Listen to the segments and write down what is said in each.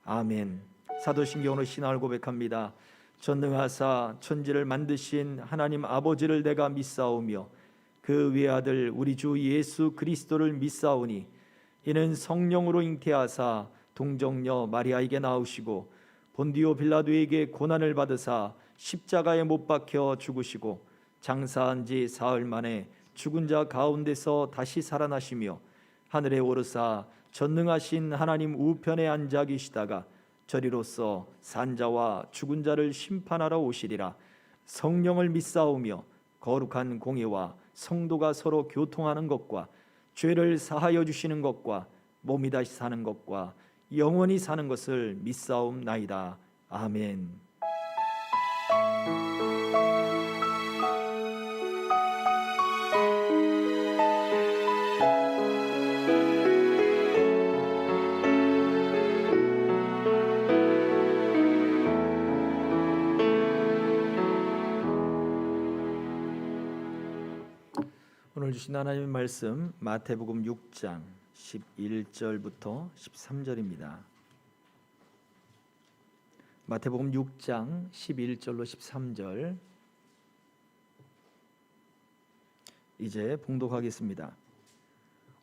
아멘. 사도신경으로 신앙을 고백합니다. 전능하사 천지를 만드신 하나님 아버지를 내가 믿사오며 그 외아들 우리 주 예수 그리스도를 믿사오니 이는 성령으로 잉태하사 동정녀 마리아에게 나오시고 본디오 빌라도에게 고난을 받으사 십자가에 못 박혀 죽으시고 장사한 지 사흘 만에 죽은 자 가운데서 다시 살아나시며 하늘에 오르사 전능하신 하나님 우편에 앉아 계시다가 저리로서 산자와 죽은 자를 심판하러 오시리라. 성령을 믿사오며 거룩한 공예와 성도가 서로 교통하는 것과 죄를 사하여 주시는 것과 몸이 다시 사는 것과 영원히 사는 것을 믿사옵나이다. 아멘. 오늘 주신 하나님의 말씀 마태복음 6장 11절부터 13절입니다. 마태복음 6장 11절로 13절 이제 봉독하겠습니다.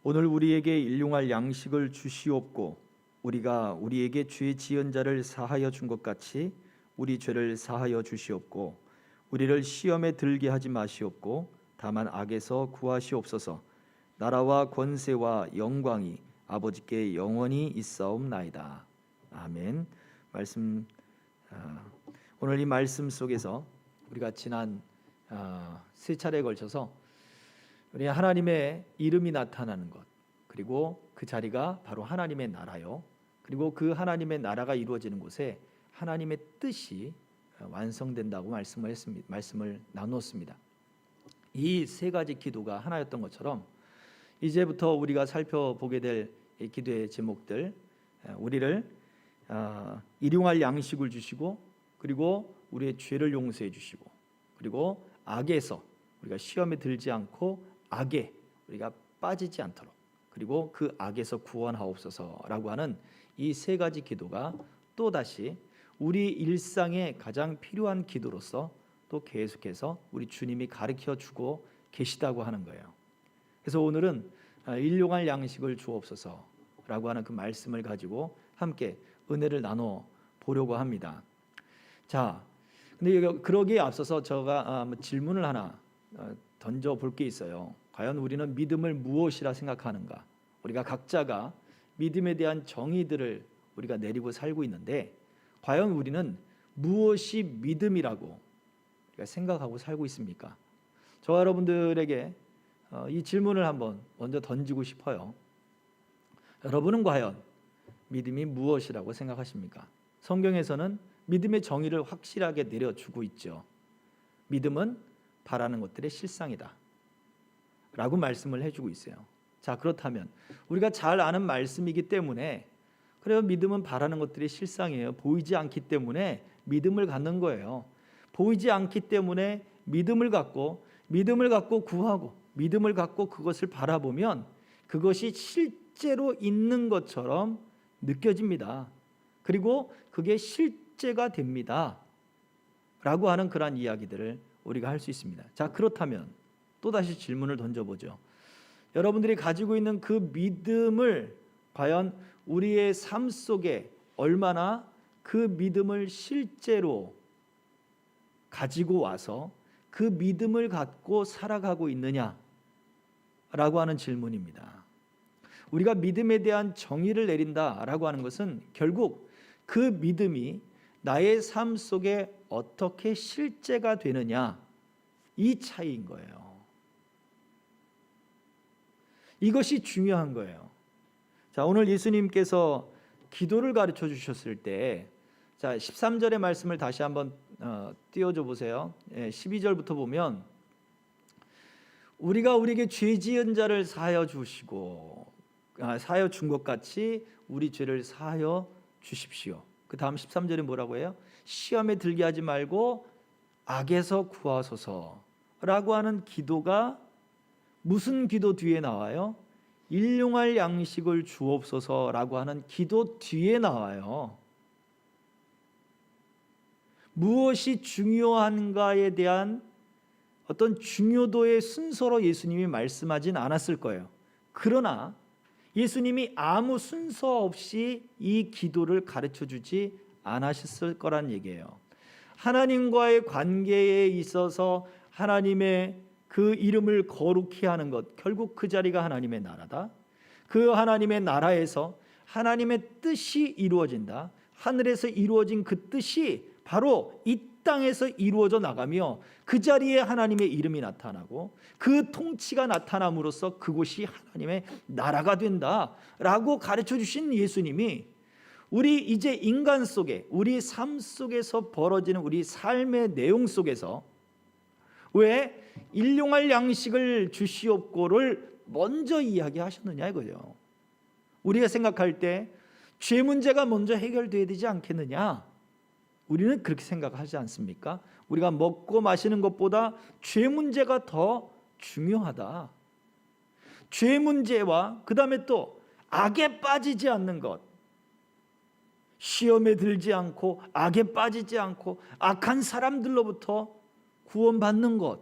오늘 우리에게 일용할 양식을 주시옵고 우리가 우리에게 죄 지은 자를 사하여 준 것 같이 우리 죄를 사하여 주시옵고 우리를 시험에 들게 하지 마시옵고 다만 악에서 구하시옵소서. 나라와 권세와 영광이 아버지께 영원히 있사옵나이다. 아멘. 말씀 오늘 이 말씀 속에서 우리가 지난 세 차례에 걸쳐서 우리 하나님의 이름이 나타나는 것, 그리고 그 자리가 바로 하나님의 나라요, 그리고 그 하나님의 나라가 이루어지는 곳에 하나님의 뜻이 완성된다고 말씀을 나누었습니다. 이 세 가지 기도가 하나였던 것처럼 이제부터 우리가 살펴보게 될 기도의 제목들, 우리를 일용할 양식을 주시고 그리고 우리의 죄를 용서해 주시고 그리고 악에서 우리가 시험에 들지 않고 악에 우리가 빠지지 않도록 그리고 그 악에서 구원하옵소서라고 하는 이 세 가지 기도가 또다시 우리 일상에 가장 필요한 기도로서 또 계속해서 우리 주님이 가르쳐 주고 계시다고 하는 거예요. 그래서 오늘은 일용할 양식을 주옵소서라고 하는 그 말씀을 가지고 함께 은혜를 나눠 보려고 합니다. 자, 근데 그러기에 앞서서 제가 질문을 하나 던져 볼 게 있어요. 과연 우리는 믿음을 무엇이라 생각하는가? 우리가 각자가 믿음에 대한 정의들을 우리가 내리고 살고 있는데 과연 우리는 무엇이 믿음이라고 우리가 생각하고 살고 있습니까? 저와 여러분들에게 이 질문을 한번 먼저 던지고 싶어요. 여러분은 과연 믿음이 무엇이라고 생각하십니까? 성경에서는 믿음의 정의를 확실하게 내려주고 있죠. 믿음은 바라는 것들의 실상이다 라고 말씀을 해주고 있어요. 자, 그렇다면 우리가 잘 아는 말씀이기 때문에 그래요, 믿음은 바라는 것들이 실상이에요. 보이지 않기 때문에 믿음을 갖는 거예요. 보이지 않기 때문에 믿음을 갖고 구하고 믿음을 갖고 그것을 바라보면 그것이 실제로 있는 것처럼 느껴집니다. 그리고 그게 실제가 됩니다 라고 하는 그러한 이야기들을 우리가 할 수 있습니다. 자, 그렇다면 또다시 질문을 던져보죠. 여러분들이 가지고 있는 그 믿음을 과연 우리의 삶 속에 얼마나 그 믿음을 실제로 가지고 와서 그 믿음을 갖고 살아가고 있느냐라고 하는 질문입니다. 우리가 믿음에 대한 정의를 내린다라고 하는 것은 결국 그 믿음이 나의 삶 속에 어떻게 실제가 되느냐, 이 차이인 거예요. 이것이 중요한 거예요. 자, 오늘 예수님께서 기도를 가르쳐 주셨을 때, 자, 13절의 말씀을 다시 한번 띄워줘 보세요. 12절부터 보면 우리가 우리에게 죄 지은 자를 사하여 주시고 사하여 준 것 같이 우리 죄를 사하여 주십시오. 그 다음 13절에 뭐라고 해요? 시험에 들게 하지 말고 악에서 구하소서라고 하는 기도가 무슨 기도 뒤에 나와요? 일용할 양식을 주옵소서라고 하는 기도 뒤에 나와요. 무엇이 중요한가에 대한 어떤 중요도의 순서로 예수님이 말씀하진 않았을 거예요. 그러나 예수님이 아무 순서 없이 이 기도를 가르쳐 주지 않으셨을 거란 얘기예요. 하나님과의 관계에 있어서 하나님의 그 이름을 거룩히 하는 것, 결국 그 자리가 하나님의 나라다. 그 하나님의 나라에서 하나님의 뜻이 이루어진다. 하늘에서 이루어진 그 뜻이 바로 이 땅에서 이루어져 나가며 그 자리에 하나님의 이름이 나타나고 그 통치가 나타남으로써 그곳이 하나님의 나라가 된다라고 가르쳐 주신 예수님이 우리 이제 인간 속에, 우리 삶 속에서 벌어지는 우리 삶의 내용 속에서 왜 일용할 양식을 주시옵고를 먼저 이야기하셨느냐 이거죠. 우리가 생각할 때 죄 문제가 먼저 해결돼야 되지 않겠느냐, 우리는 그렇게 생각하지 않습니까? 우리가 먹고 마시는 것보다 죄 문제가 더 중요하다. 죄 문제와 그 다음에 또 악에 빠지지 않는 것, 시험에 들지 않고 악에 빠지지 않고 악한 사람들로부터 구원받는 것,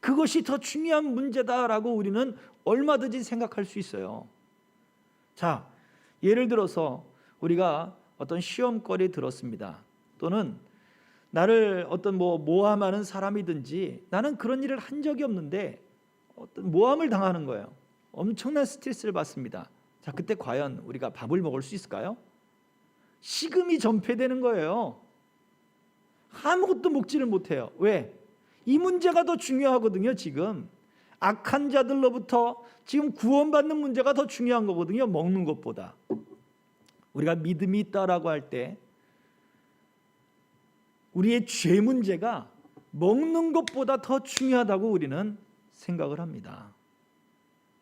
그것이 더 중요한 문제다라고 우리는 얼마든지 생각할 수 있어요. 자, 예를 들어서 우리가 어떤 시험거리 들었습니다. 또는 나를 어떤 모함하는 사람이든지, 나는 그런 일을 한 적이 없는데 어떤 모함을 당하는 거예요. 엄청난 스트레스를 받습니다. 자, 그때 과연 우리가 밥을 먹을 수 있을까요? 식음이 전폐되는 거예요. 아무것도 먹지를 못해요. 왜? 이 문제가 더 중요하거든요. 지금 악한 자들로부터 지금 구원받는 문제가 더 중요한 거거든요. 먹는 것보다. 우리가 믿음이 있다라고 할 때 우리의 죄 문제가 먹는 것보다 더 중요하다고 우리는 생각을 합니다.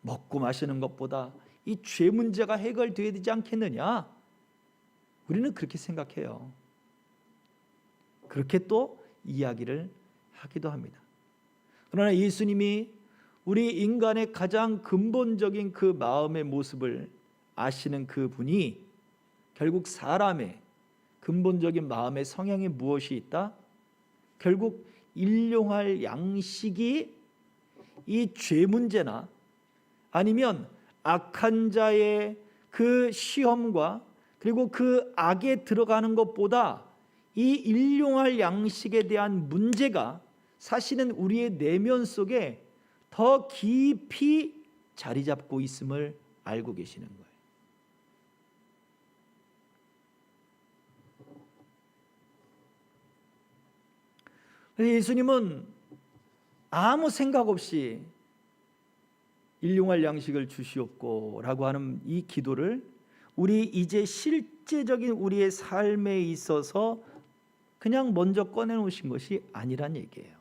먹고 마시는 것보다 이 죄 문제가 해결되어야 되지 않겠느냐, 우리는 그렇게 생각해요. 그렇게 또 이야기를 하기도 합니다. 그러나 예수님이 우리 인간의 가장 근본적인 그 마음의 모습을 아시는 그 분이 결국 사람의 근본적인 마음의 성향에 무엇이 있다? 결국 일용할 양식이 이 죄 문제나 아니면 악한 자의 그 시험과 그리고 그 악에 들어가는 것보다 이 일용할 양식에 대한 문제가 사실은 우리의 내면 속에 더 깊이 자리 잡고 있음을 알고 계시는 거예요. 예수님은 아무 생각 없이 일용할 양식을 주시옵고 라고 하는 이 기도를 우리 이제 실제적인 우리의 삶에 있어서 그냥 먼저 꺼내놓으신 것이 아니란 얘기예요.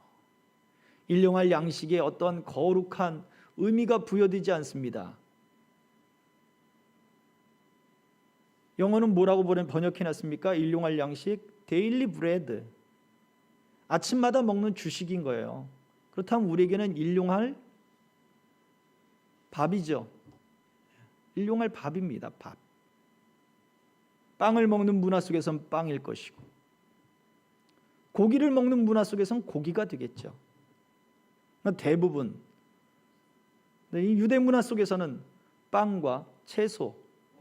일용할 양식에 어떤 거룩한 의미가 부여되지 않습니다. 영어는 뭐라고 번역해놨습니까? 일용할 양식, 데일리 브레드, 아침마다 먹는 주식인 거예요. 그렇다면 우리에게는 일용할 밥이죠. 일용할 밥입니다. 밥. 빵을 먹는 문화 속에서는 빵일 것이고, 고기를 먹는 문화 속에서는 고기가 되겠죠. 대부분 이 유대 문화 속에서는 빵과 채소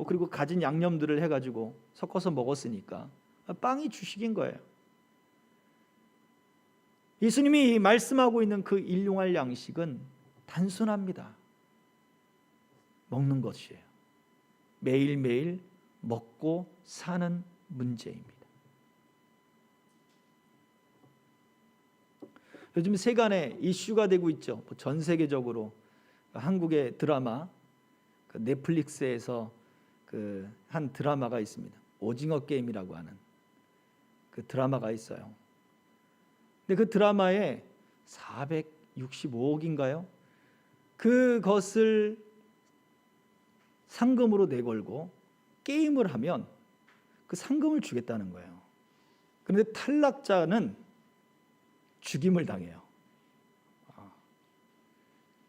그리고 가진 양념들을 해가지고 섞어서 먹었으니까 빵이 주식인 거예요. 예수님이 말씀하고 있는 그 일용할 양식은 단순합니다. 먹는 것이에요. 매일매일 먹고 사는 문제입니다. 요즘 세간에 이슈가 되고 있죠. 전 세계적으로 한국의 드라마, 넷플릭스에서 한 드라마가 있습니다. 오징어 게임이라고 하는 그 드라마가 있어요. 근데 그 드라마에 465억인가요? 그것을 상금으로 내걸고 게임을 하면 그 상금을 주겠다는 거예요. 그런데 탈락자는 죽임을 당해요.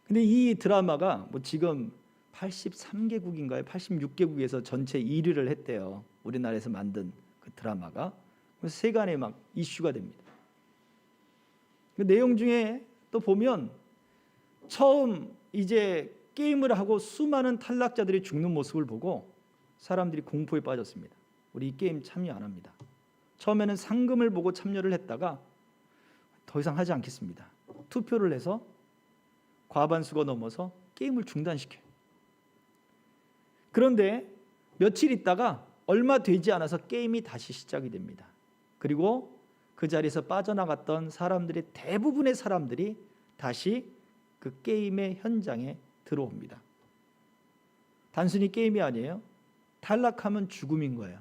근데 이 드라마가 지금 83개국인가요? 86개국에서 전체 1위를 했대요. 우리나라에서 만든 그 드라마가. 세간에 막 이슈가 됩니다. 그 내용 중에 또 보면 처음 이제 게임을 하고 수많은 탈락자들이 죽는 모습을 보고 사람들이 공포에 빠졌습니다. 우리 이 게임 참여 안 합니다. 처음에는 상금을 보고 참여를 했다가 더 이상 하지 않겠습니다. 투표를 해서 과반수가 넘어서 게임을 중단시켜요. 그런데 며칠 있다가 얼마 되지 않아서 게임이 다시 시작이 됩니다. 그리고 그 자리에서 빠져나갔던 사람들의 대부분의 사람들이 다시 그 게임의 현장에 들어옵니다. 단순히 게임이 아니에요. 탈락하면 죽음인 거예요.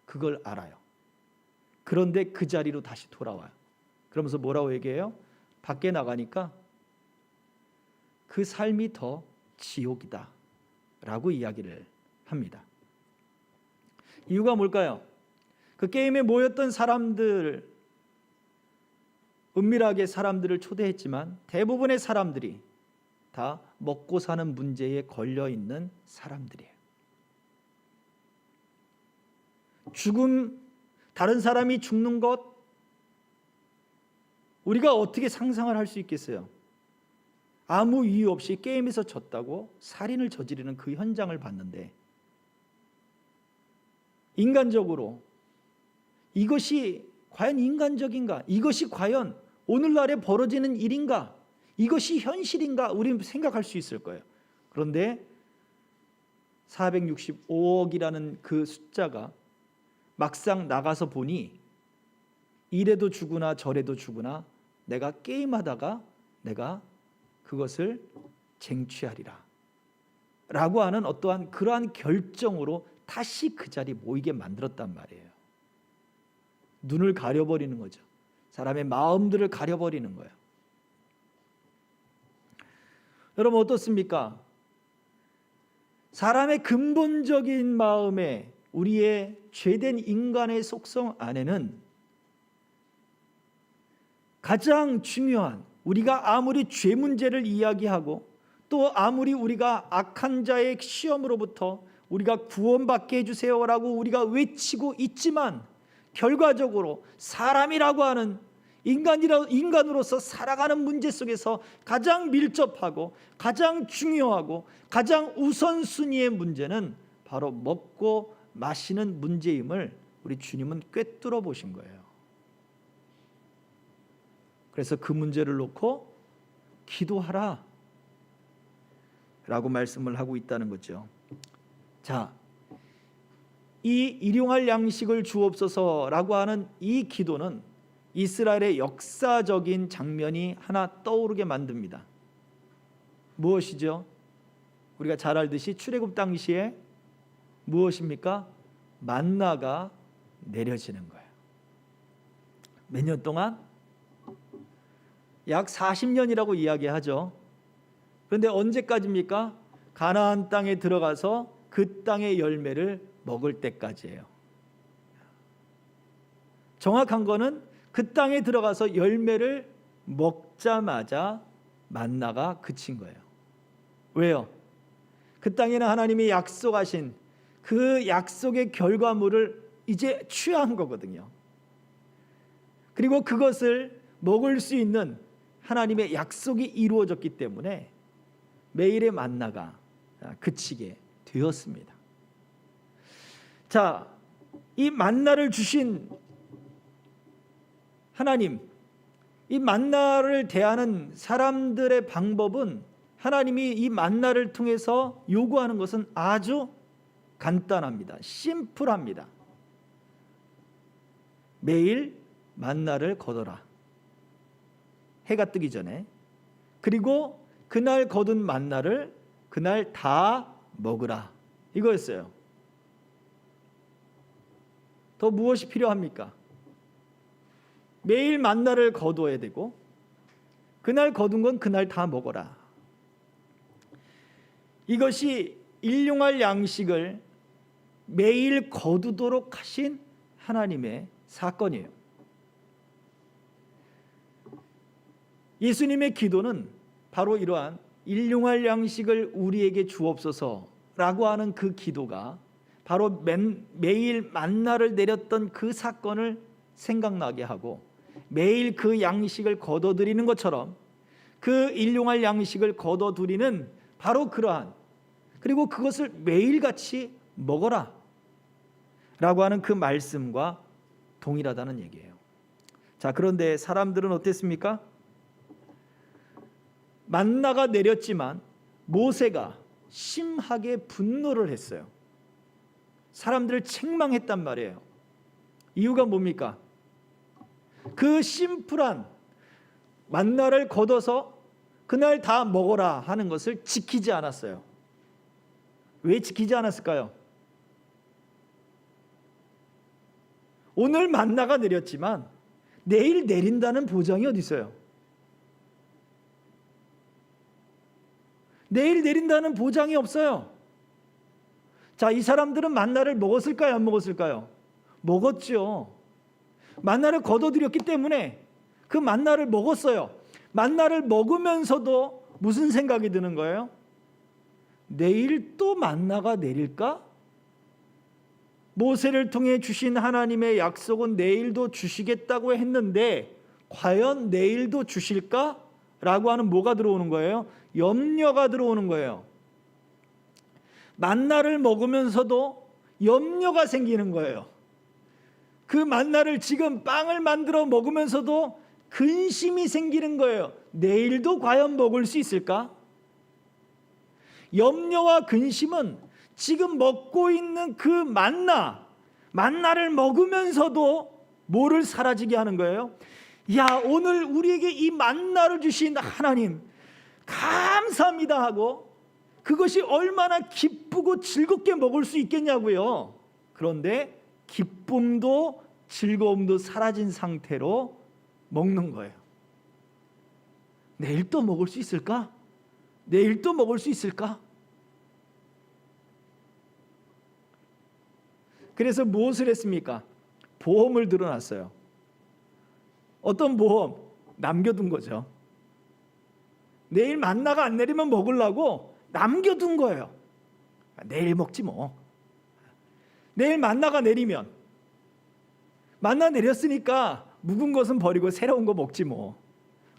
그걸 알아요. 그런데 그 자리로 다시 돌아와요. 그러면서 뭐라고 얘기해요? 밖에 나가니까 그 삶이 더 지옥이다 라고 이야기를 합니다. 이유가 뭘까요? 그 게임에 모였던 사람들, 은밀하게 사람들을 초대했지만 대부분의 사람들이 다 먹고 사는 문제에 걸려 있는 사람들이에요. 죽음, 다른 사람이 죽는 것, 우리가 어떻게 상상을 할 수 있겠어요? 아무 이유 없이 게임에서 졌다고 살인을 저지르는 그 현장을 봤는데 인간적으로 이것이 과연 인간적인가? 이것이 과연 오늘날에 벌어지는 일인가? 이것이 현실인가? 우리는 생각할 수 있을 거예요. 그런데 465억이라는 그 숫자가 막상 나가서 보니 이래도 죽으나 저래도 죽으나 내가 게임하다가 내가 그것을 쟁취하리라 라고 하는 어떠한 그러한 결정으로 다시 그 자리에 모이게 만들었단 말이에요. 눈을 가려버리는 거죠. 사람의 마음들을 가려버리는 거예요. 여러분 어떻습니까? 사람의 근본적인 마음에 우리의 죄된 인간의 속성 안에는 가장 중요한, 우리가 아무리 죄 문제를 이야기하고 또 아무리 우리가 악한 자의 시험으로부터 우리가 구원받게 해주세요라고 우리가 외치고 있지만 결과적으로 사람이라고 하는 인간으로서 살아가는 문제 속에서 가장 밀접하고 가장 중요하고 가장 우선순위의 문제는 바로 먹고 마시는 문제임을 우리 주님은 꿰뚫어 보신 거예요. 그래서 그 문제를 놓고 기도하라 라고 말씀을 하고 있다는 거죠. 자, 이 일용할 양식을 주옵소서라고 하는 이 기도는 이스라엘의 역사적인 장면이 하나 떠오르게 만듭니다. 무엇이죠? 우리가 잘 알듯이 출애굽 당시에 무엇입니까? 만나가 내려지는 거예요. 몇 년 동안? 약 40년이라고 이야기하죠. 그런데 언제까지입니까? 가나안 땅에 들어가서 그 땅의 열매를 먹을 때까지예요. 정확한 거는 그 땅에 들어가서 열매를 먹자마자 만나가 그친 거예요. 왜요? 그 땅에는 하나님이 약속하신 그 약속의 결과물을 이제 취한 거거든요. 그리고 그것을 먹을 수 있는 하나님의 약속이 이루어졌기 때문에 매일의 만나가 그치게 되었습니다. 자, 이 만나를 주신 하나님, 이 만나를 대하는 사람들의 방법은 하나님이 이 만나를 통해서 요구하는 것은 아주 간단합니다. 심플합니다. 매일 만나를 거둬라. 해가 뜨기 전에. 그리고 그날 거둔 만나를 그날 다 먹으라. 이거였어요. 더 무엇이 필요합니까? 매일 만나를 거둬야 되고 그날 거둔 건 그날 다 먹어라. 이것이 일용할 양식을 매일 거두도록 하신 하나님의 사건이에요. 예수님의 기도는 바로 이러한 일용할 양식을 우리에게 주옵소서라고 하는 그 기도가 바로 매일 만나를 내렸던 그 사건을 생각나게 하고 매일 그 양식을 거둬들이는 것처럼 그 일용할 양식을 거둬들이는 바로 그러한, 그리고 그것을 매일같이 먹어라 라고 하는 그 말씀과 동일하다는 얘기예요. 자, 그런데 사람들은 어땠습니까? 만나가 내렸지만 모세가 심하게 분노를 했어요. 사람들을 책망했단 말이에요. 이유가 뭡니까? 그 심플한 만나를 걷어서 그날 다 먹어라 하는 것을 지키지 않았어요. 왜 지키지 않았을까요? 오늘 만나가 내렸지만 내일 내린다는 보장이 어디 있어요? 내일 내린다는 보장이 없어요. 자, 이 사람들은 만나를 먹었을까요? 안 먹었을까요? 먹었죠. 만나를 거둬들였기 때문에 그 만나를 먹었어요. 만나를 먹으면서도 무슨 생각이 드는 거예요? 내일 또 만나가 내릴까? 모세를 통해 주신 하나님의 약속은 내일도 주시겠다고 했는데 과연 내일도 주실까? 라고 하는 뭐가 들어오는 거예요? 염려가 들어오는 거예요. 만나를 먹으면서도 염려가 생기는 거예요. 그 만나를 지금 빵을 만들어 먹으면서도 근심이 생기는 거예요. 내일도 과연 먹을 수 있을까? 염려와 근심은 지금 먹고 있는 그 만나를 먹으면서도 뭐를 사라지게 하는 거예요? 야, 오늘 우리에게 이 만나를 주신 하나님 감사합니다 하고 그것이 얼마나 기쁘고 즐겁게 먹을 수 있겠냐고요. 그런데 기쁨도 즐거움도 사라진 상태로 먹는 거예요. 내일 또 먹을 수 있을까? 내일 또 먹을 수 있을까? 그래서 무엇을 했습니까? 보험을 들어놨어요. 어떤 보험? 남겨둔 거죠. 내일 만나가 안 내리면 먹으려고 남겨둔 거예요. 내일 먹지 뭐. 내일 만나가 내리면 만나 내렸으니까 묵은 것은 버리고 새로운 거 먹지 뭐.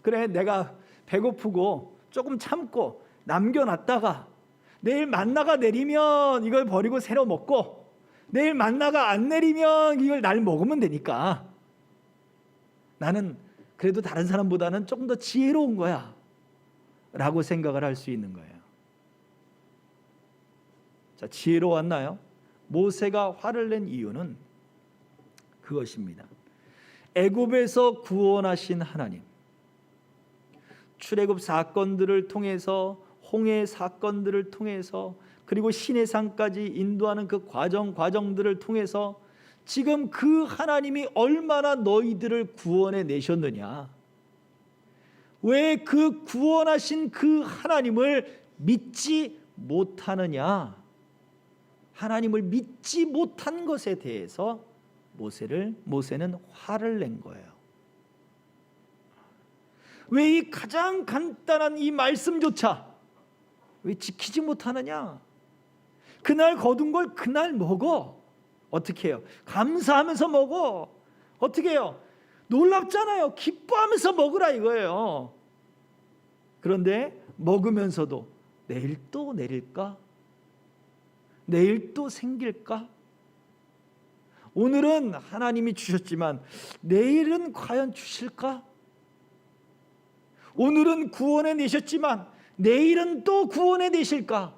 그래, 내가 배고프고 조금 참고 남겨놨다가 내일 만나가 내리면 이걸 버리고 새로 먹고 내일 만나가 안 내리면 이걸 날 먹으면 되니까 나는 그래도 다른 사람보다는 조금 더 지혜로운 거야 라고 생각을 할 수 있는 거예요. 자, 지혜로웠나요? 모세가 화를 낸 이유는 그것입니다. 애굽에서 구원하신 하나님, 출애굽 사건들을 통해서, 홍해 사건들을 통해서, 그리고 시내산까지 인도하는 그 과정들을 통해서 지금 그 하나님이 얼마나 너희들을 구원해 내셨느냐, 왜 그 구원하신 그 하나님을 믿지 못하느냐, 하나님을 믿지 못한 것에 대해서 모세는 화를 낸 거예요. 왜 이 가장 간단한 이 말씀조차 왜 지키지 못하느냐? 그날 거둔 걸 그날 먹어. 어떻게 해요? 감사하면서 먹어. 어떻게 해요? 놀랍잖아요. 기뻐하면서 먹으라 이거예요. 그런데 먹으면서도 내일 또 내릴까? 내일 또 생길까? 오늘은 하나님이 주셨지만 내일은 과연 주실까? 오늘은 구원해 내셨지만 내일은 또 구원해 내실까?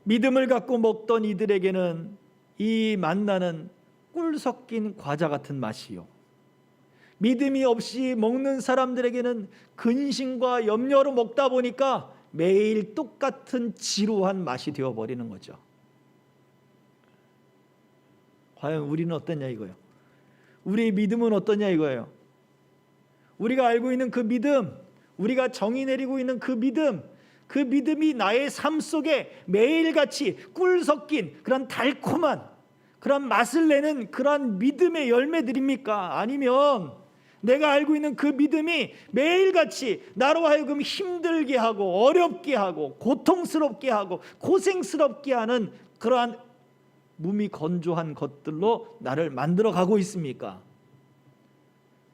믿음을 갖고 먹던 이들에게는 이 만나는 꿀 섞인 과자 같은 맛이요, 믿음이 없이 먹는 사람들에게는 근심과 염려로 먹다 보니까 매일 똑같은 지루한 맛이 되어버리는 거죠. 과연 우리는 어떠냐 이거예요. 우리의 믿음은 어떠냐 이거예요. 우리가 알고 있는 그 믿음, 우리가 정의 내리고 있는 그 믿음이 나의 삶 속에 매일같이 꿀 섞인 그런 달콤한 그런 맛을 내는 그런 믿음의 열매들입니까? 아니면 내가 알고 있는 그 믿음이 매일같이 나로 하여금 힘들게 하고 어렵게 하고 고통스럽게 하고 고생스럽게 하는 그러한 몸이 건조한 것들로 나를 만들어 가고 있습니까?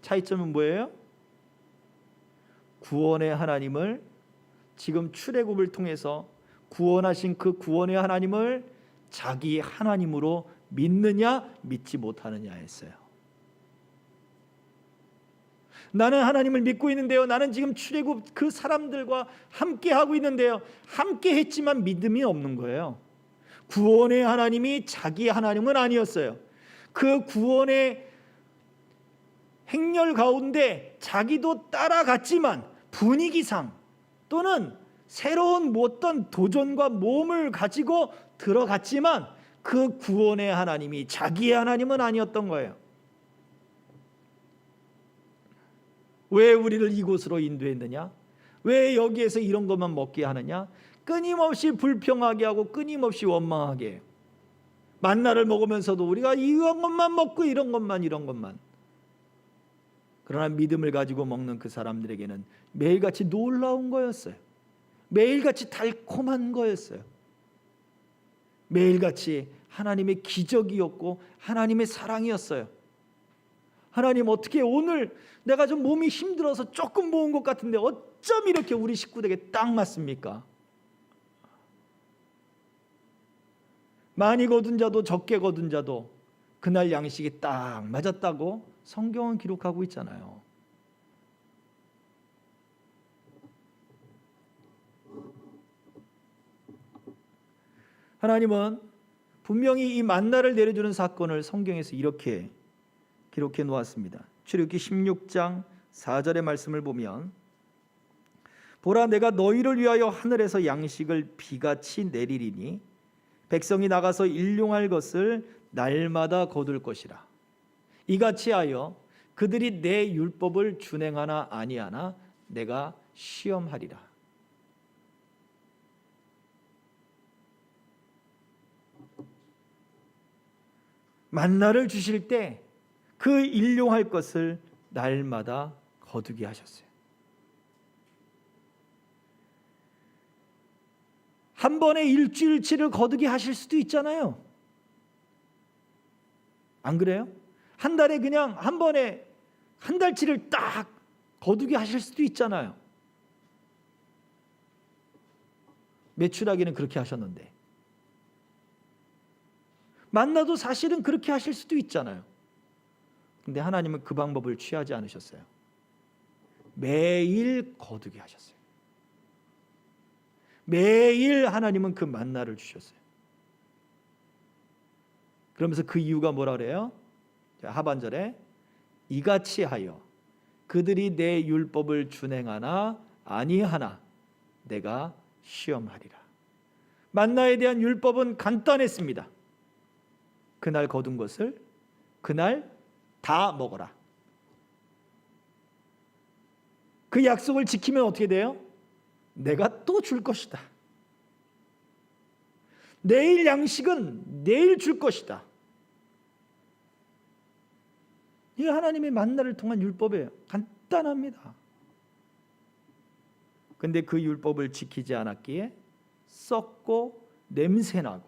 차이점은 뭐예요? 구원의 하나님을, 지금 출애굽을 통해서 구원하신 그 구원의 하나님을 자기 하나님으로 믿느냐 믿지 못하느냐였어요. 나는 하나님을 믿고 있는데요, 나는 지금 출애굽 그 사람들과 함께 하고 있는데요, 함께 했지만 믿음이 없는 거예요. 구원의 하나님이 자기 하나님은 아니었어요. 그 구원의 행렬 가운데 자기도 따라갔지만 분위기상 또는 새로운 어떤 도전과 몸을 가지고 들어갔지만 그 구원의 하나님이 자기의 하나님은 아니었던 거예요. 왜 우리를 이곳으로 인도했느냐? 왜 여기에서 이런 것만 먹게 하느냐? 끊임없이 불평하게 하고 끊임없이 원망하게 해요. 만나를 먹으면서도 우리가 이런 것만 먹고 이런 것만. 그러나 믿음을 가지고 먹는 그 사람들에게는 매일같이 놀라운 거였어요. 매일같이 달콤한 거였어요. 매일같이 하나님의 기적이었고 하나님의 사랑이었어요. 하나님, 어떻게 오늘 내가 좀 몸이 힘들어서 조금 모은 것 같은데 어쩜 이렇게 우리 식구들에게 딱 맞습니까? 많이 거둔 자도 적게 거둔 자도 그날 양식이 딱 맞았다고 성경은 기록하고 있잖아요. 하나님은 분명히 이 만나를 내려주는 사건을 성경에서 이렇게 기록해 놓았습니다. 출애굽기 16장 4절의 말씀을 보면, 보라, 내가 너희를 위하여 하늘에서 양식을 비같이 내리리니 백성이 나가서 일용할 것을 날마다 거둘 것이라. 이같이 하여 그들이 내 율법을 준행하나 아니하나 내가 시험하리라. 만나를 주실 때 그 일용할 것을 날마다 거두게 하셨어요. 한 번에 일주일치를 거두게 하실 수도 있잖아요. 안 그래요? 한 달에 그냥 한 번에 한 달치를 딱 거두게 하실 수도 있잖아요. 매출하기는 그렇게 하셨는데, 만나도 사실은 그렇게 하실 수도 있잖아요. 근데 하나님은 그 방법을 취하지 않으셨어요. 매일 거두게 하셨어요. 매일 하나님은 그 만나를 주셨어요. 그러면서 그 이유가 뭐라 그래요? 하반절에 이같이 하여 그들이 내 율법을 준행하나 아니하나 내가 시험하리라. 만나에 대한 율법은 간단했습니다. 그날 거둔 것을 그날 다 먹어라. 그 약속을 지키면 어떻게 돼요? 내가 또 줄 것이다. 내일 양식은 내일 줄 것이다. 이게 하나님의 만나를 통한 율법이에요. 간단합니다. 근데 그 율법을 지키지 않았기에 썩고 냄새나고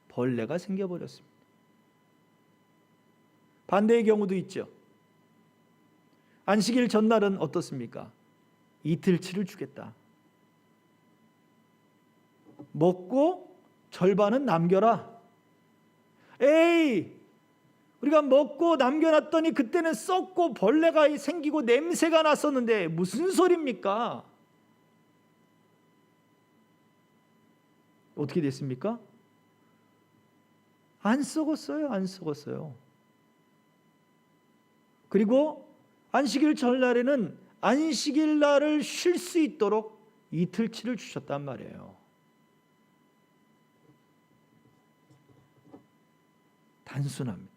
벌레가 생겨버렸습니다. 반대의 경우도 있죠. 안식일 전날은 어떻습니까? 이틀치를 주겠다. 먹고 절반은 남겨라. 에이, 우리가 먹고 남겨놨더니 그때는 썩고 벌레가 생기고 냄새가 났었는데 무슨 소리입니까? 어떻게 됐습니까? 안 썩었어요. 안 썩었어요. 그리고 안식일 전날에는 안식일 날을 쉴 수 있도록 이틀치를 주셨단 말이에요. 단순합니다.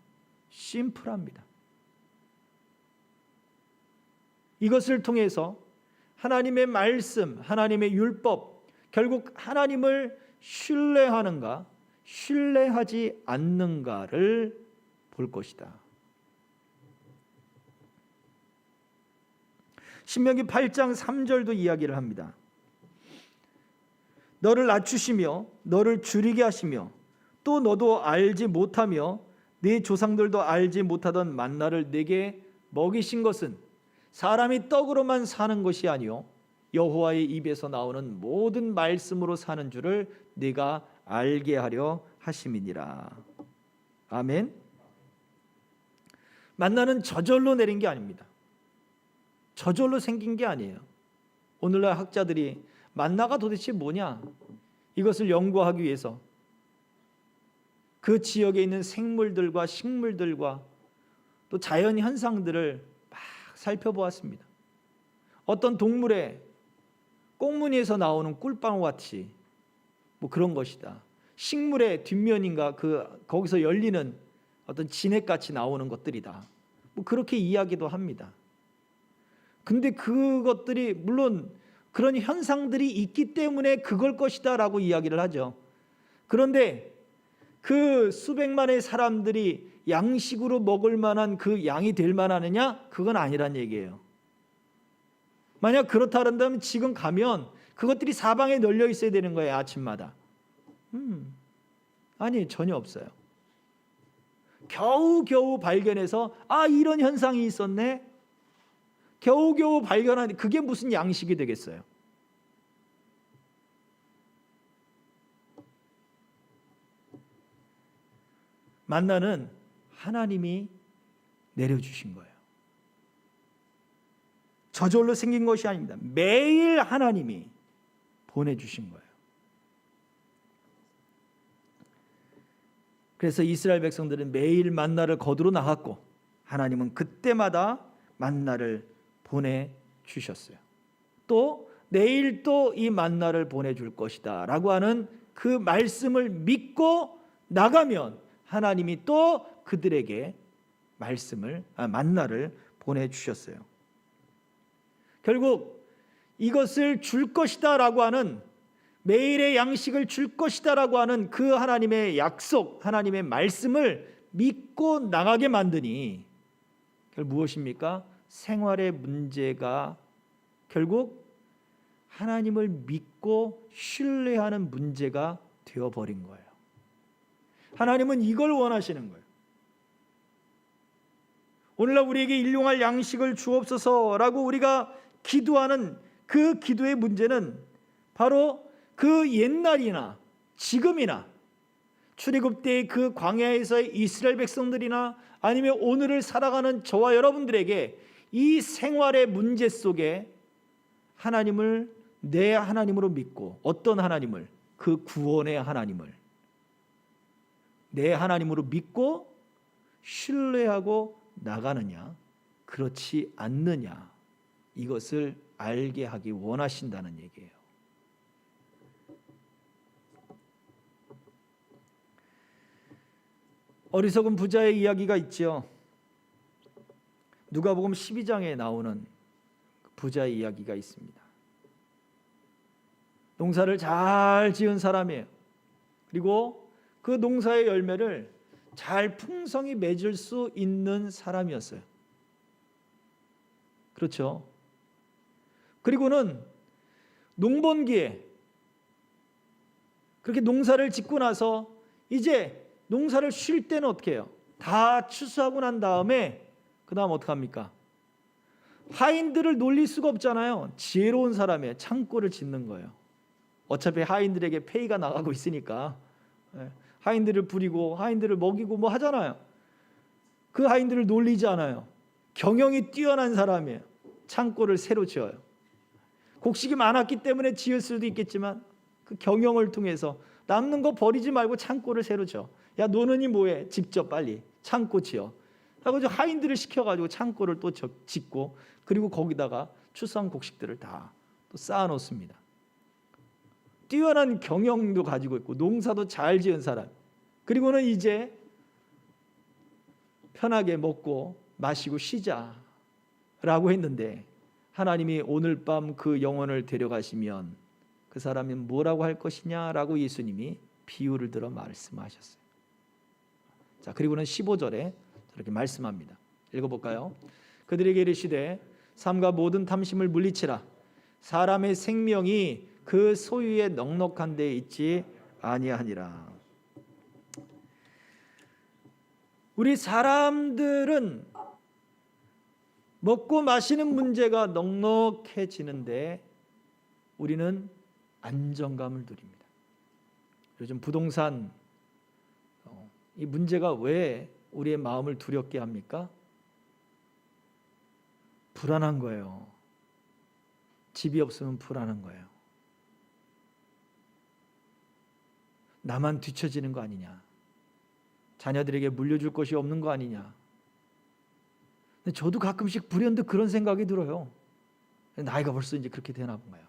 심플합니다. 이것을 통해서 하나님의 말씀, 하나님의 율법, 결국 하나님을 신뢰하는가, 신뢰하지 않는가를 볼 것이다. 신명기 8장 3절도 이야기를 합니다. 너를 낮추시며 너를 줄이게 하시며 또 너도 알지 못하며 네 조상들도 알지 못하던 만나를 내게 먹이신 것은 사람이 떡으로만 사는 것이 아니요 여호와의 입에서 나오는 모든 말씀으로 사는 줄을 네가 알게 하려 하심이니라. 아멘. 만나는 저절로 내린 게 아닙니다. 저절로 생긴 게 아니에요. 오늘날 학자들이 만나가 도대체 뭐냐, 이것을 연구하기 위해서 그 지역에 있는 생물들과 식물들과 또 자연 현상들을 막 살펴보았습니다. 어떤 동물의 꽁무니에서 나오는 꿀방울 같이 뭐 그런 것이다. 식물의 뒷면인가 거기서 열리는 어떤 진액같이 나오는 것들이다. 뭐 그렇게 이야기도 합니다. 근데 그것들이 물론 그런 현상들이 있기 때문에 그걸 것이다라고 이야기를 하죠. 그런데 그 수백만의 사람들이 양식으로 먹을 만한 그 양이 될 만하느냐? 그건 아니란 얘기예요. 만약 그렇다면 지금 가면 그것들이 사방에 널려 있어야 되는 거예요. 아침마다. 아니, 전혀 없어요. 겨우겨우 발견해서 이런 현상이 있었네. 겨우겨우 발견한, 그게 무슨 양식이 되겠어요? 만나는 하나님이 내려주신 거예요. 저절로 생긴 것이 아닙니다. 매일 하나님이 보내주신 거예요. 그래서 이스라엘 백성들은 매일 만나를 거두러 나갔고 하나님은 그때마다 만나를 보내주셨어요. 또 내일 또 이 만나를 보내줄 것이다 라고 하는 그 말씀을 믿고 나가면 하나님이 또 그들에게 만나를 보내주셨어요. 결국 이것을 줄 것이다 라고 하는, 매일의 양식을 줄 것이다 라고 하는 그 하나님의 약속, 하나님의 말씀을 믿고 나가게 만드니 결국 무엇입니까? 생활의 문제가 결국 하나님을 믿고 신뢰하는 문제가 되어버린 거예요. 하나님은 이걸 원하시는 거예요. 오늘날 우리에게 일용할 양식을 주옵소서라고 우리가 기도하는 그 기도의 문제는 바로 그 옛날이나 지금이나 출애굽 때의 그 광야에서의 이스라엘 백성들이나 아니면 오늘을 살아가는 저와 여러분들에게 이 생활의 문제 속에 하나님을 내 하나님으로 믿고, 어떤 하나님을? 그 구원의 하나님을 내 하나님으로 믿고 신뢰하고 나가느냐, 그렇지 않느냐, 이것을 알게 하기 원하신다는 얘기예요. 어리석은 부자의 이야기가 있죠. 누가복음 12장에 나오는 부자의 이야기가 있습니다. 농사를 잘 지은 사람이에요. 그리고 그 농사의 열매를 잘 풍성히 맺을 수 있는 사람이었어요. 그렇죠. 그리고는 농번기에 그렇게 농사를 짓고 나서 이제 농사를 쉴 때는 어떻게 해요? 다 추수하고 난 다음에 그 다음 어떻게 합니까? 하인들을 놀릴 수가 없잖아요. 지혜로운 사람의 창고를 짓는 거예요. 어차피 하인들에게 페이가 나가고 있으니까 하인들을 부리고 하인들을 먹이고 뭐 하잖아요. 그 하인들을 놀리지 않아요. 경영이 뛰어난 사람이에요. 창고를 새로 지어요. 곡식이 많았기 때문에 지을 수도 있겠지만 그 경영을 통해서 남는 거 버리지 말고 창고를 새로 지어. 야, 노는이 뭐해? 직접 빨리 창고 지어. 하고 하인들을 시켜가지고 창고를 또 짓고, 그리고 거기다가 추수한 곡식들을 다 또 쌓아놓습니다. 뛰어난 경영도 가지고 있고 농사도 잘 지은 사람, 그리고는 이제 편하게 먹고 마시고 쉬자라고 했는데 하나님이 오늘 밤 그 영혼을 데려가시면 그 사람이 뭐라고 할 것이냐라고 예수님이 비유를 들어 말씀하셨어요. 자, 그리고는 15절에 이렇게 말씀합니다. 읽어볼까요? 그들에게 이르시되 삼가 모든 탐심을 물리치라. 사람의 생명이 그 소유의 넉넉한 데에 있지 아니하니라. 우리 사람들은 먹고 마시는 문제가 넉넉해지는데 우리는 안정감을 누립니다. 요즘 부동산 이 문제가 왜 우리의 마음을 두렵게 합니까? 불안한 거예요. 집이 없으면 불안한 거예요. 나만 뒤처지는 거 아니냐? 자녀들에게 물려줄 것이 없는 거 아니냐? 근데 저도 가끔씩 불현듯 그런 생각이 들어요. 나이가 벌써 이제 그렇게 되나 본가요?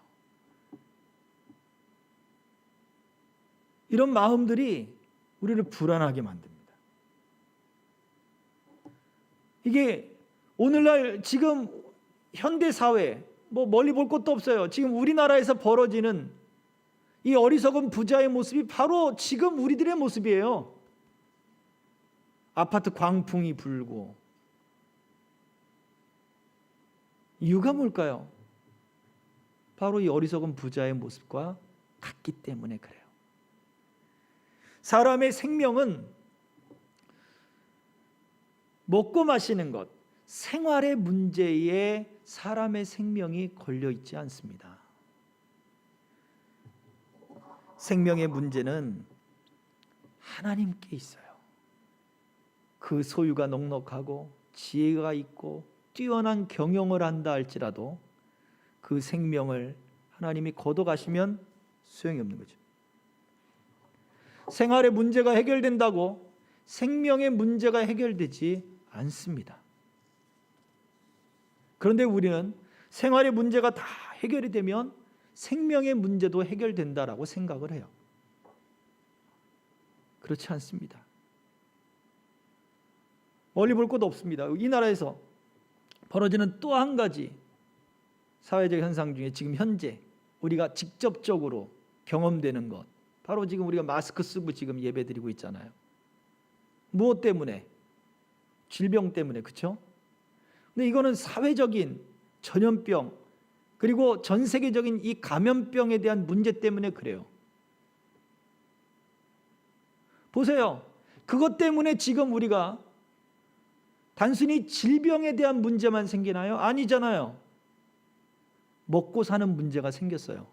이런 마음들이 우리를 불안하게 만듭니다. 이게 오늘날 지금 현대 사회 뭐 멀리 볼 것도 없어요. 지금 우리나라에서 벌어지는 이 어리석은 부자의 모습이 바로 지금 우리들의 모습이에요. 아파트 광풍이 불고 이유가 뭘까요? 바로 이 어리석은 부자의 모습과 같기 때문에 그래요. 사람의 생명은 먹고 마시는 것, 생활의 문제에 사람의 생명이 걸려 있지 않습니다. 생명의 문제는 하나님께 있어요. 그 소유가 넉넉하고 지혜가 있고 뛰어난 경영을 한다 할지라도 그 생명을 하나님이 걷어가시면 소용이 없는 거죠. 생활의 문제가 해결된다고 생명의 문제가 해결되지 않습니다. 그런데 우리는 생활의 문제가 다 해결이 되면 생명의 문제도 해결된다라고 생각을 해요. 그렇지 않습니다. 멀리 볼 것도 없습니다. 이 나라에서 벌어지는 또 한 가지 사회적 현상 중에 지금 현재 우리가 직접적으로 경험되는 것, 바로 지금 우리가 마스크 쓰고 지금 예배드리고 있잖아요. 무엇 때문에? 질병 때문에, 그렇죠? 근데 이거는 사회적인 전염병 그리고 전 세계적인 이 감염병에 대한 문제 때문에 그래요. 보세요. 그것 때문에 지금 우리가 단순히 질병에 대한 문제만 생기나요? 아니잖아요. 먹고 사는 문제가 생겼어요.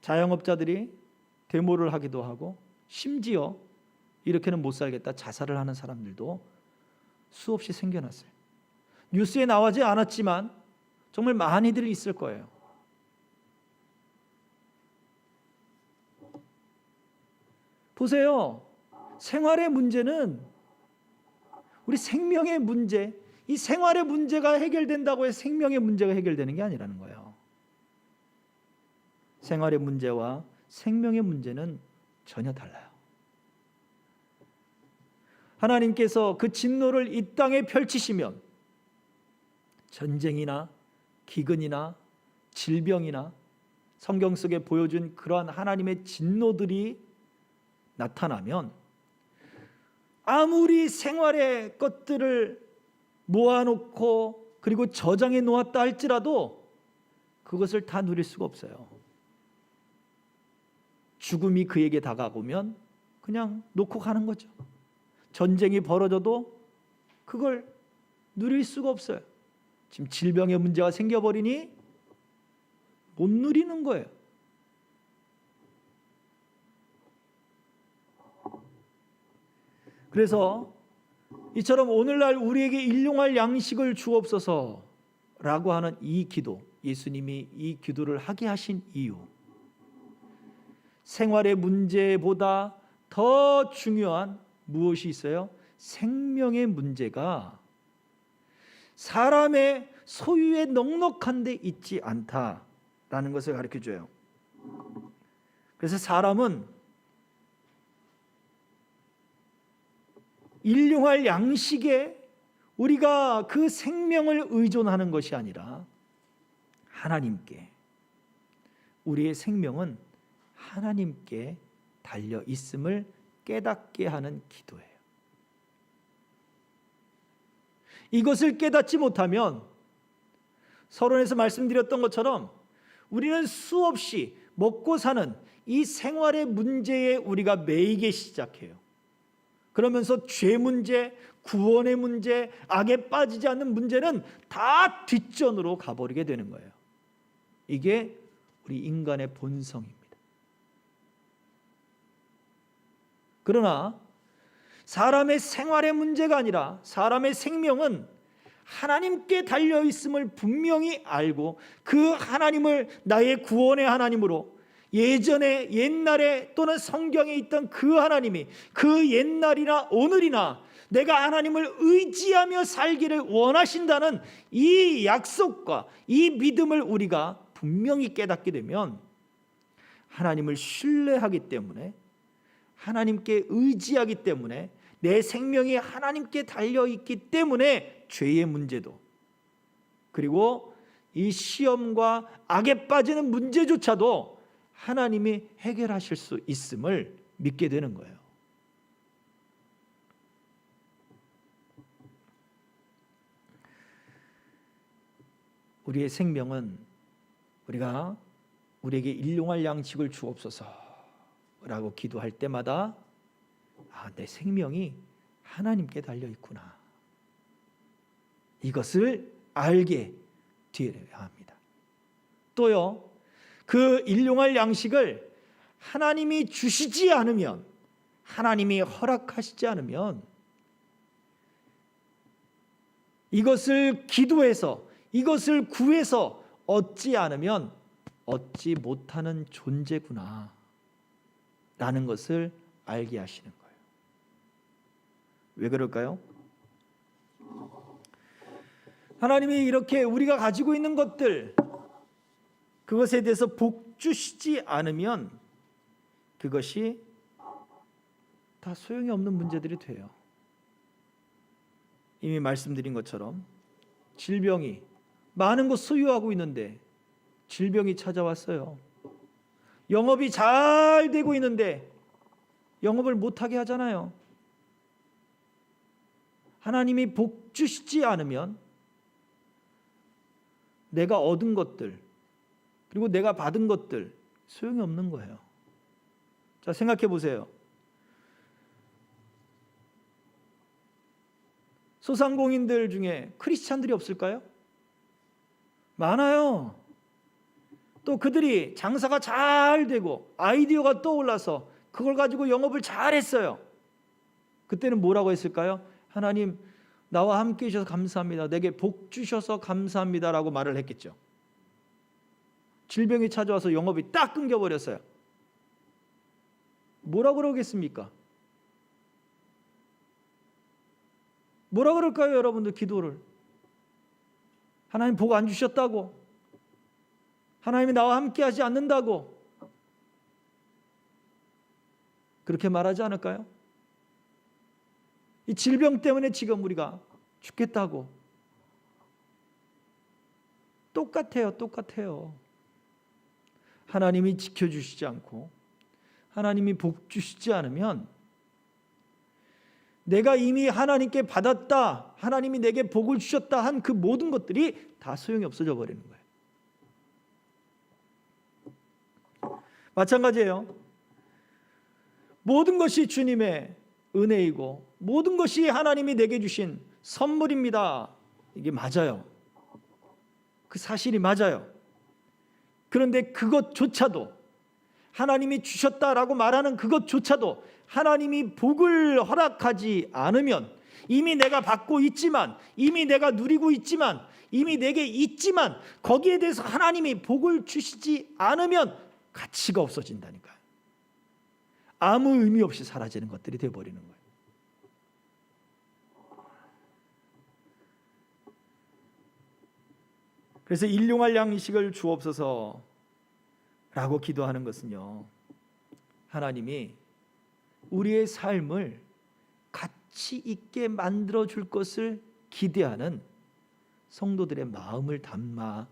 자영업자들이 데모를 하기도 하고 심지어 이렇게는 못 살겠다 자살을 하는 사람들도 수없이 생겨났어요. 뉴스에 나오지 않았지만 정말 많이들 있을 거예요. 보세요. 생활의 문제는 우리 생명의 문제, 이 생활의 문제가 해결된다고 해서 생명의 문제가 해결되는 게 아니라는 거예요. 생활의 문제와 생명의 문제는 전혀 달라요. 하나님께서 그 진노를 이 땅에 펼치시면 전쟁이나 기근이나 질병이나 성경 속에 보여준 그러한 하나님의 진노들이 나타나면 아무리 생활의 것들을 모아놓고 그리고 저장해 놓았다 할지라도 그것을 다 누릴 수가 없어요. 죽음이 그에게 다가오면 그냥 놓고 가는 거죠. 전쟁이 벌어져도 그걸 누릴 수가 없어요. 지금 질병의 문제가 생겨버리니 못 누리는 거예요. 그래서 이처럼 오늘날 우리에게 일용할 양식을 주옵소서라고 하는 이 기도, 예수님이 이 기도를 하게 하신 이유, 생활의 문제보다 더 중요한 무엇이 있어요? 생명의 문제가 사람의 소유에 넉넉한 데 있지 않다라는 것을 가르쳐줘요. 그래서 사람은 일용할 양식에 우리가 그 생명을 의존하는 것이 아니라 하나님께, 우리의 생명은 하나님께 달려 있음을 깨닫게 하는 기도예요. 이것을 깨닫지 못하면 서론에서 말씀드렸던 것처럼 우리는 수없이 먹고 사는 이 생활의 문제에 우리가 매이기 시작해요. 그러면서 죄 문제, 구원의 문제, 악에 빠지지 않는 문제는 다 뒷전으로 가버리게 되는 거예요. 이게 우리 인간의 본성입니다. 그러나 사람의 생활의 문제가 아니라 사람의 생명은 하나님께 달려있음을 분명히 알고 그 하나님을 나의 구원의 하나님으로, 예전에 옛날에 또는 성경에 있던 그 하나님이 그 옛날이나 오늘이나 내가 하나님을 의지하며 살기를 원하신다는 이 약속과 이 믿음을 우리가 분명히 깨닫게 되면 하나님을 신뢰하기 때문에, 하나님께 의지하기 때문에, 내 생명이 하나님께 달려있기 때문에 죄의 문제도, 그리고 이 시험과 악에 빠지는 문제조차도 하나님이 해결하실 수 있음을 믿게 되는 거예요. 우리의 생명은 우리가 우리에게 일용할 양식을 주옵소서라고 기도할 때마다 내 생명이 하나님께 달려있구나, 이것을 알게 되어야 합니다. 또요, 그 일용할 양식을 하나님이 주시지 않으면, 하나님이 허락하시지 않으면 이것을 기도해서, 이것을 구해서 얻지 않으면 얻지 못하는 존재구나 라는 것을 알게 하시는 거예요. 왜 그럴까요? 하나님이 이렇게 우리가 가지고 있는 것들, 그것에 대해서 복 주시지 않으면 그것이 다 소용이 없는 문제들이 돼요. 이미 말씀드린 것처럼 질병이, 많은 것 소유하고 있는데 질병이 찾아왔어요. 영업이 잘 되고 있는데 영업을 못하게 하잖아요. 하나님이 복 주시지 않으면 내가 얻은 것들, 그리고 내가 받은 것들 소용이 없는 거예요. 자, 생각해 보세요. 소상공인들 중에 크리스찬들이 없을까요? 많아요. 또 그들이 장사가 잘 되고 아이디어가 떠올라서 그걸 가지고 영업을 잘 했어요. 그때는 뭐라고 했을까요? 하나님, 나와 함께 해주셔서 감사합니다, 내게 복 주셔서 감사합니다 라고 말을 했겠죠. 질병이 찾아와서 영업이 딱 끊겨버렸어요. 뭐라 그러겠습니까? 뭐라 그럴까요, 여러분들? 기도를 하나님 복 안 주셨다고, 하나님이 나와 함께 하지 않는다고 그렇게 말하지 않을까요? 이 질병 때문에 지금 우리가 죽겠다고. 똑같아요. 하나님이 지켜주시지 않고 하나님이 복 주시지 않으면 내가 이미 하나님께 받았다, 하나님이 내게 복을 주셨다 한 그 모든 것들이 다 소용이 없어져 버리는 거예요. 마찬가지예요. 모든 것이 주님의 은혜이고 모든 것이 하나님이 내게 주신 선물입니다. 이게 맞아요. 그 사실이 맞아요. 그런데 그것조차도, 하나님이 주셨다라고 말하는 그것조차도 하나님이 복을 허락하지 않으면, 이미 내가 받고 있지만, 이미 내가 누리고 있지만, 이미 내게 있지만 거기에 대해서 하나님이 복을 주시지 않으면 가치가 없어진다니까요. 아무 의미 없이 사라지는 것들이 되어버리는 거예요. 그래서 일용할 양식을 주옵소서 라고 기도하는 것은요, 하나님이 우리의 삶을 가치 있게 만들어 줄 것을 기대하는 성도들의 마음을 담아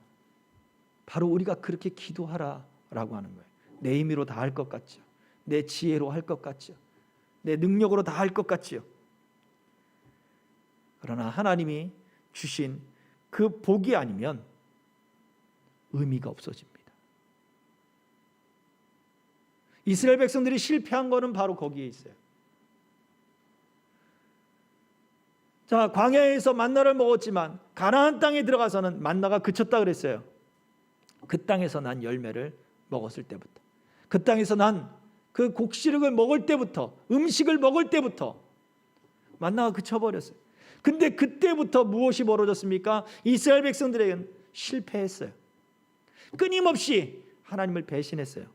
바로 우리가 그렇게 기도하라라고 하는 거예요. 내 힘으로 다 할 것 같죠. 내 지혜로 할 것 같죠. 내 능력으로 다 할 것 같죠. 그러나 하나님이 주신 그 복이 아니면 의미가 없어집니다. 이스라엘 백성들이 실패한 거는 바로 거기에 있어요. 자, 광야에서 만나를 먹었지만 가나안 땅에 들어가서는 만나가 그쳤다 그랬어요. 그 땅에서 난 열매를 먹었을 때부터, 그 땅에서 난 그 곡식을 먹을 때부터, 음식을 먹을 때부터 만나가 그쳐버렸어요. 근데 그때부터 무엇이 벌어졌습니까? 이스라엘 백성들에게는 실패했어요. 끊임없이 하나님을 배신했어요.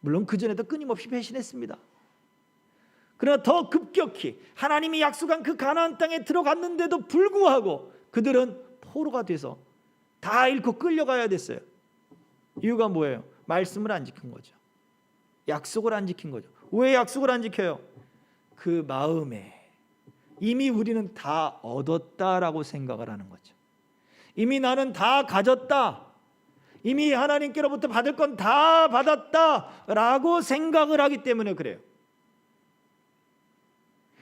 물론 그전에도 끊임없이 배신했습니다. 그러나 더 급격히 하나님이 약속한 그 가나안 땅에 들어갔는데도 불구하고 그들은 포로가 돼서 다 잃고 끌려가야 됐어요. 이유가 뭐예요? 말씀을 안 지킨 거죠. 약속을 안 지킨 거죠. 왜 약속을 안 지켜요? 그 마음에 이미 우리는 다 얻었다라고 생각을 하는 거죠. 이미 나는 다 가졌다, 이미 하나님께로부터 받을 건 다 받았다라고 생각을 하기 때문에 그래요.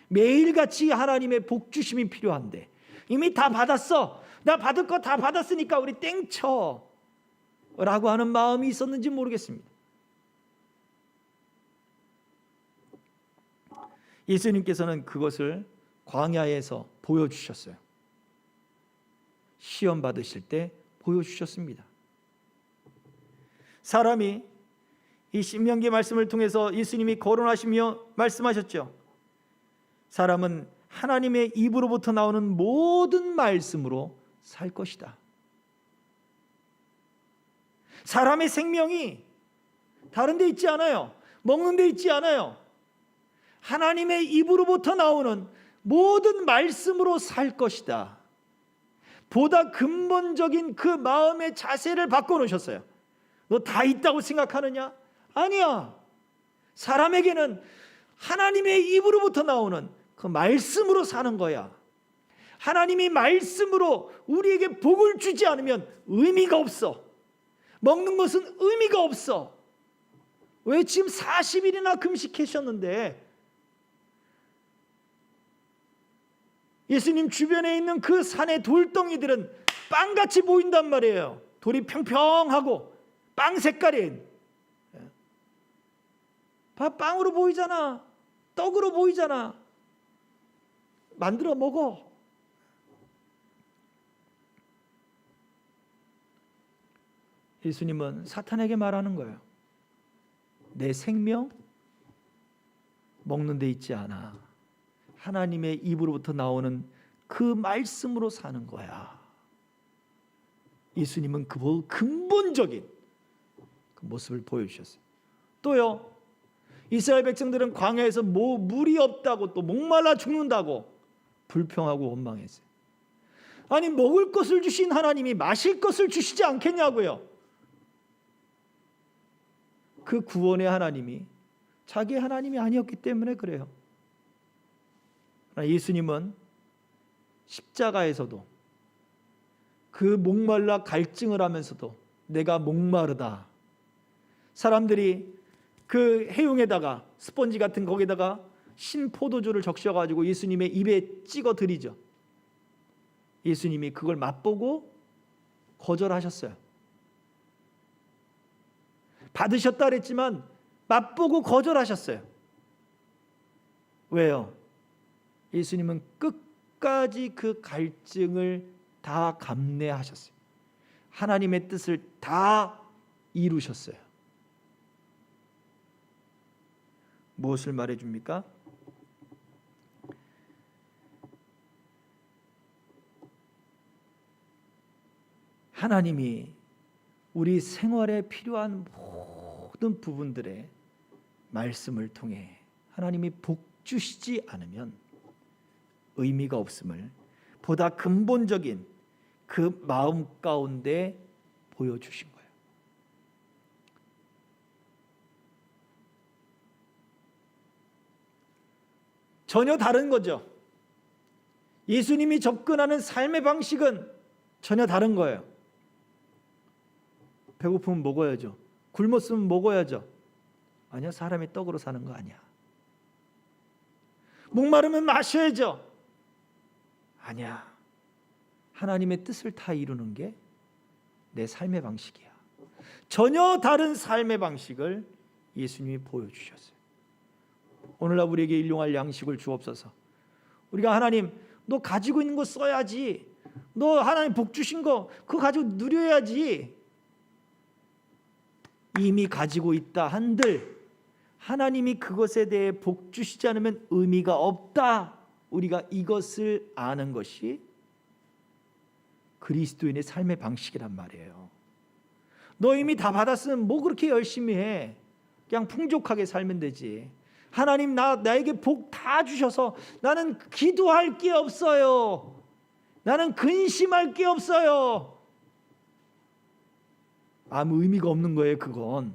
매일같이 하나님의 복 주심이 필요한데 이미 다 받았어, 나 받을 거 다 받았으니까 우리 땡쳐 라고 하는 마음이 있었는지 모르겠습니다. 예수님께서는 그것을 광야에서 보여주셨어요. 시험 받으실 때 보여주셨습니다. 사람이 이 신명기 말씀을 통해서 예수님이 거론하시며 말씀하셨죠. 사람은 하나님의 입으로부터 나오는 모든 말씀으로 살 것이다. 사람의 생명이 다른 데 있지 않아요. 먹는 데 있지 않아요. 하나님의 입으로부터 나오는 모든 말씀으로 살 것이다. 보다 근본적인 그 마음의 자세를 바꿔놓으셨어요. 너 다 있다고 생각하느냐? 아니야. 사람에게는 하나님의 입으로부터 나오는 그 말씀으로 사는 거야. 하나님이 말씀으로 우리에게 복을 주지 않으면 의미가 없어. 먹는 것은 의미가 없어. 왜 지금 40일이나 금식하셨는데 예수님 주변에 있는 그 산의 돌덩이들은 빵같이 보인단 말이에요. 돌이 평평하고 빵 색깔이 빵으로 보이잖아. 떡으로 보이잖아. 만들어 먹어. 예수님은 사탄에게 말하는 거예요. 내 생명 먹는 데 있지 않아. 하나님의 입으로부터 나오는 그 말씀으로 사는 거야. 예수님은 그 근본적인 그 모습을 보여주셨어요. 또요, 이스라엘 백성들은 광야에서 물이 없다고 또 목말라 죽는다고 불평하고 원망했어요. 아니, 먹을 것을 주신 하나님이 마실 것을 주시지 않겠냐고요. 그 구원의 하나님이 자기 하나님이 아니었기 때문에 그래요. 예수님은 십자가에서도 그 목말라 갈증을 하면서도 내가 목마르다. 사람들이 그 해용에다가 스펀지 같은 거기다가 신포도주를 적셔가지고 예수님의 입에 찍어 드리죠. 예수님이 그걸 맛보고 거절하셨어요. 받으셨다 그랬지만 맛보고 거절하셨어요. 왜요? 예수님은 끝까지 그 갈증을 다 감내하셨어요. 하나님의 뜻을 다 이루셨어요. 무엇을 말해줍니까? 하나님이 우리 생활에 필요한 모든 부분들의 말씀을 통해 하나님이 복 주시지 않으면 의미가 없음을 보다 근본적인 그 마음 가운데 보여주신 거예요. 전혀 다른 거죠. 예수님이 접근하는 삶의 방식은 전혀 다른 거예요. 배고프면 먹어야죠. 굶었으면 먹어야죠. 아니야, 사람이 떡으로 사는 거 아니야. 목마르면 마셔야죠. 아니야, 하나님의 뜻을 다 이루는 게 내 삶의 방식이야. 전혀 다른 삶의 방식을 예수님이 보여주셨어요. 오늘날 우리에게 일용할 양식을 주옵소서. 우리가 하나님 너 가지고 있는 거 써야지. 너 하나님 복 주신 거 그거 가지고 누려야지. 이미 가지고 있다 한들 하나님이 그것에 대해 복 주시지 않으면 의미가 없다. 우리가 이것을 아는 것이 그리스도인의 삶의 방식이란 말이에요. 너 이미 다 받았으면 뭐 그렇게 열심히 해. 그냥 풍족하게 살면 되지. 하나님 나에게 복 다 주셔서 나는 기도할 게 없어요. 나는 근심할 게 없어요. 아무 의미가 없는 거예요. 그건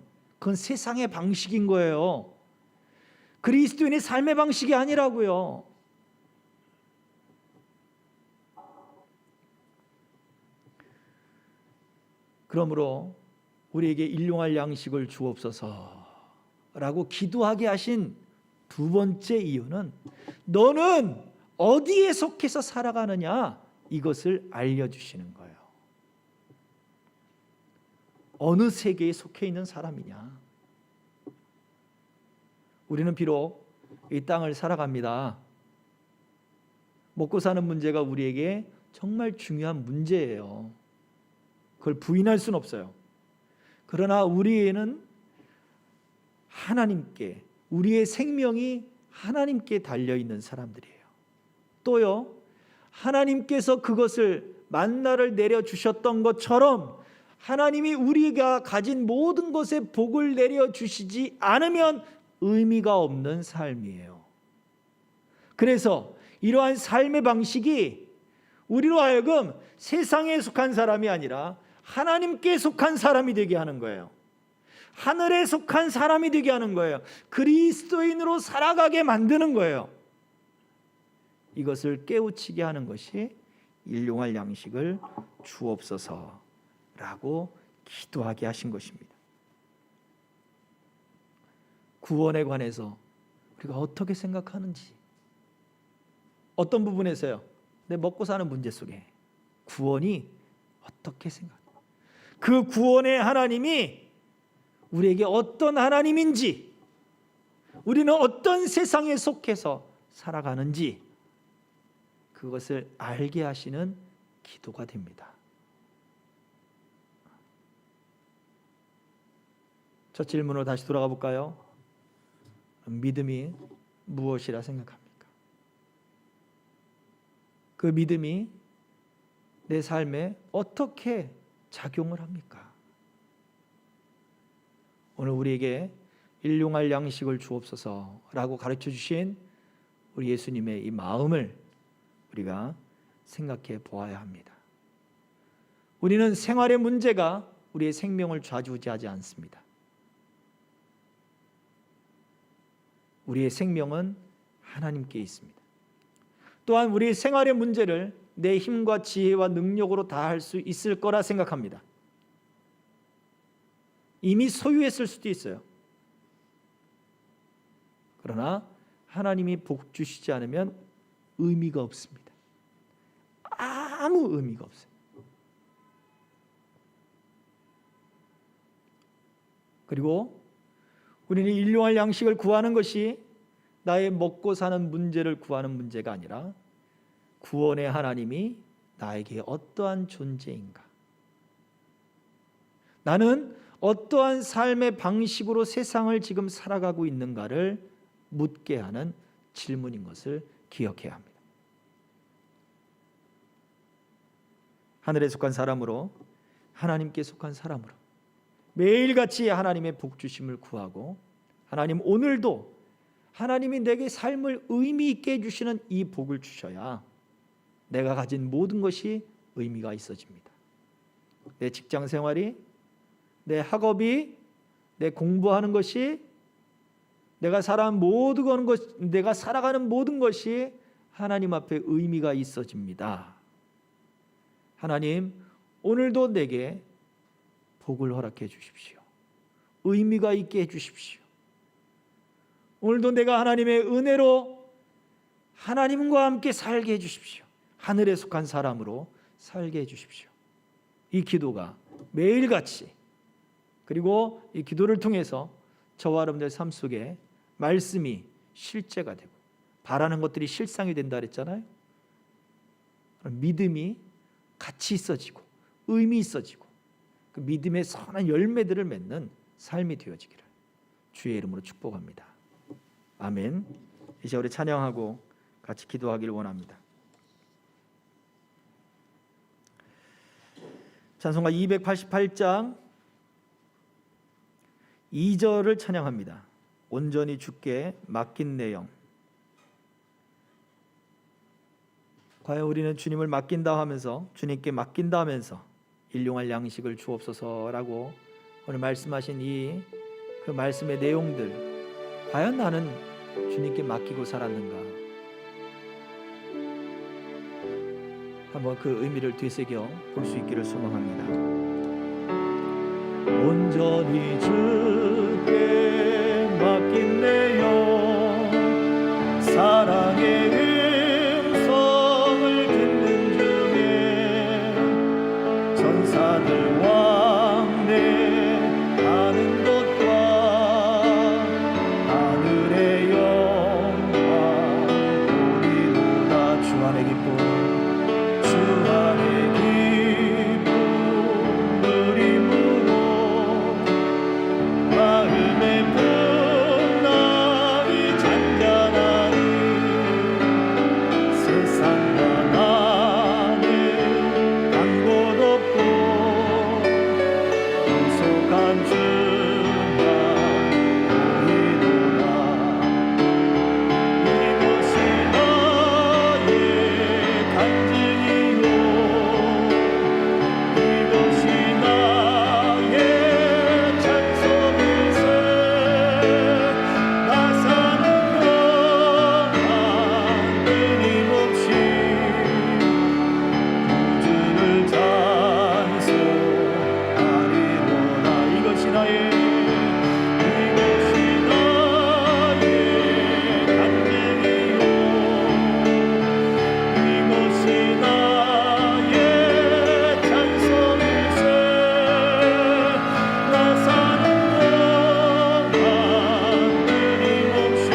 세상의 방식인 거예요. 그리스도인의 삶의 방식이 아니라고요. 그러므로 우리에게 일용할 양식을 주옵소서라고 기도하게 하신 두 번째 이유는 너는 어디에 속해서 살아가느냐 이것을 알려주시는 거예요. 어느 세계에 속해 있는 사람이냐. 우리는 비록 이 땅을 살아갑니다. 먹고 사는 문제가 우리에게 정말 중요한 문제예요. 그걸 부인할 수는 없어요. 그러나 우리에는 하나님께, 우리의 생명이 하나님께 달려있는 사람들이에요. 또요, 하나님께서 그것을 만나를 내려주셨던 것처럼 하나님이 우리가 가진 모든 것에 복을 내려주시지 않으면 의미가 없는 삶이에요. 그래서 이러한 삶의 방식이 우리로 하여금 세상에 속한 사람이 아니라 하나님께 속한 사람이 되게 하는 거예요. 하늘에 속한 사람이 되게 하는 거예요. 그리스도인으로 살아가게 만드는 거예요. 이것을 깨우치게 하는 것이 일용할 양식을 주옵소서라고 기도하게 하신 것입니다. 구원에 관해서 우리가 어떻게 생각하는지, 어떤 부분에서요, 내 먹고 사는 문제 속에 구원이 어떻게 생각해요? 그 구원의 하나님이 우리에게 어떤 하나님인지, 우리는 어떤 세상에 속해서 살아가는지 그것을 알게 하시는 기도가 됩니다. 첫 질문으로 다시 돌아가 볼까요? 믿음이 무엇이라 생각합니까? 그 믿음이 내 삶에 어떻게 작용을 합니까? 오늘 우리에게 일용할 양식을 주옵소서라고 가르쳐 주신 우리 예수님의 이 마음을 우리가 생각해 보아야 합니다. 우리는 생활의 문제가 우리의 생명을 좌지우지하지 않습니다. 우리의 생명은 하나님께 있습니다. 또한 우리의 생활의 문제를 내 힘과 지혜와 능력으로 다 할 수 있을 거라 생각합니다. 이미 소유했을 수도 있어요. 그러나 하나님이 복 주시지 않으면 의미가 없습니다. 아무 의미가 없어요. 그리고 우리는 일용할 양식을 구하는 것이 나의 먹고 사는 문제를 구하는 문제가 아니라 구원의 하나님이 나에게 어떠한 존재인가, 나는 어떠한 삶의 방식으로 세상을 지금 살아가고 있는가를 묻게 하는 질문인 것을 기억해야 합니다. 하늘에 속한 사람으로, 하나님께 속한 사람으로 매일같이 하나님의 복 주심을 구하고, 하나님 오늘도 하나님이 내게 삶을 의미 있게 해주시는 이 복을 주셔야 내가 가진 모든 것이 의미가 있어집니다. 내 직장 생활이, 내 학업이, 내 공부하는 것이, 내가 살아가는 모든 것이 하나님 앞에 의미가 있어집니다. 하나님, 오늘도 내게 복을 허락해 주십시오. 의미가 있게 해 주십시오. 오늘도 내가 하나님의 은혜로 하나님과 함께 살게 해 주십시오. 하늘에 속한 사람으로 살게 해 주십시오. 이 기도가 매일같이, 그리고 이 기도를 통해서 저와 여러분들 삶 속에 말씀이 실제가 되고 바라는 것들이 실상이 된다 그랬잖아요. 믿음이 가치 있어지고 의미 있어지고 그 믿음의 선한 열매들을 맺는 삶이 되어지기를 주의 이름으로 축복합니다. 아멘. 이제 우리 찬양하고 같이 기도하기를 원합니다. 찬송가 288장 2절을 찬양합니다. 온전히 주께 맡긴 내 영. 과연 우리는 주님을 맡긴다 하면서, 주님께 맡긴다 하면서 일용할 양식을 주옵소서라고 오늘 말씀하신 그 말씀의 내용들, 과연 나는 주님께 맡기고 살았는가? 한번 그 의미를 되새겨 볼 수 있기를 소망합니다. 온전히 주께 맡긴 내 영, 사랑의 음성을 듣는 중에 전사들 왕래하는 것과 하늘의 영광 보리로다. 주 안의 기쁨, 주 안의 기쁨 누리므로 마음의 풍랑이 잔잔하니 세상과 나는 간 곳 없고 구속한 주만 보이도다. 이것이 나의 간증이요, 이것이 나의 찬송일세. 나 사는 동안 끊임없이 구주를 찬송하리로다. 이것이 나의 간증이요, 이것이 나의 찬송일세. 나 사는 동안 끊임없이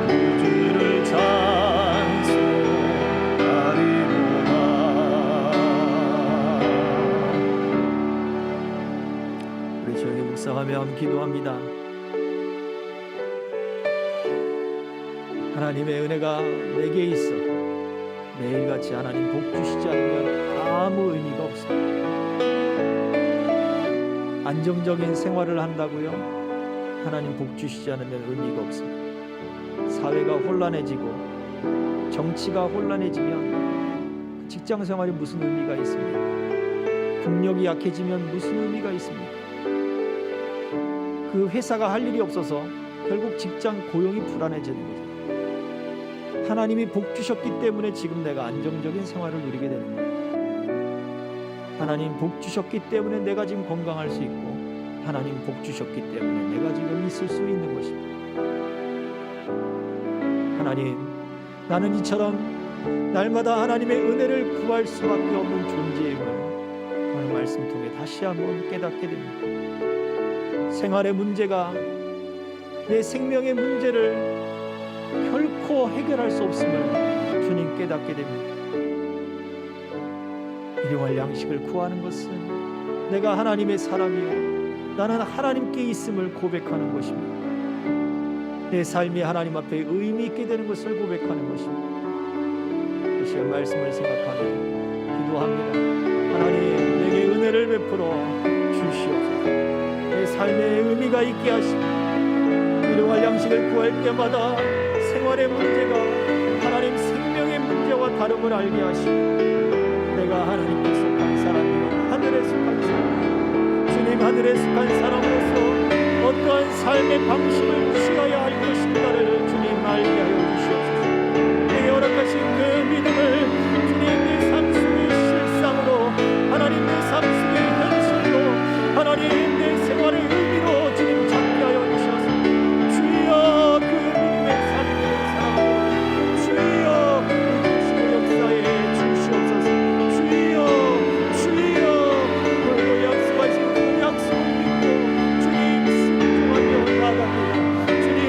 구주를 찬송하리로다. 우리 조용히 묵상하며 함께 기도합니다. 하나님의 은혜가 내게 있어 매일같이 하나님 복 주시지 않으면 아무 의미가 없습니다. 안정적인 생활을 한다고요? 하나님 복 주시지 않으면 의미가 없습니다. 사회가 혼란해지고 정치가 혼란해지면 직장 생활이 무슨 의미가 있습니까? 국력이 약해지면 무슨 의미가 있습니까? 그 회사가 할 일이 없어서 결국 직장 고용이 불안해지는 거죠. 하나님이 복 주셨기 때문에 지금 내가 안정적인 생활을 누리게 되는 거예요. 하나님 복 주셨기 때문에 내가 지금 건강할 수 있고, 하나님 복 주셨기 때문에 내가 지금 있을 수 있는 것입니다. 하나님, 나는 이처럼 날마다 하나님의 은혜를 구할 수밖에 없는 존재임을 오늘 말씀 통해 다시 한번 깨닫게 됩니다. 생활의 문제가 내 생명의 문제를 결코 해결할 수 없음을 주님 깨닫게 됩니다. 일용할 양식을 구하는 것은 내가 하나님의 사람이요 나는 하나님께 있음을 고백하는 것입니다. 내 삶이 하나님 앞에 의미 있게 되는 것을 고백하는 것입니다. 이 시간 말씀을 생각하며 기도합니다. 하나님, 내게 은혜를 베풀어 주시옵소서. 내 삶에 의미가 있게 하시고 일용할 양식을 구할 때마다 생활의 문제가 하나님 생명의 문제와 다름을 알게 하시고 내가 하나님께 속한 사람이요 하늘에 속한 사람, 주님 하늘에 속한 사람으로서 어떠한 삶의 방식을 취해야 할 것인가를 주님 알게 하여 주시옵소서. 내게 허락하신 그 믿음을 주님 내 삶 속의 실상으로, 하나님 내 삶 속의 현실로, 하나님 내 생활의 의미로 주님 찾게 하여 주시옵소서. 주여 그 믿음의 삶을 살아가고 주여 그 역사에 주시옵소서. 주여 그 약속하신 그 약속을 믿고 주님 순종하며 나아갑니다. 주님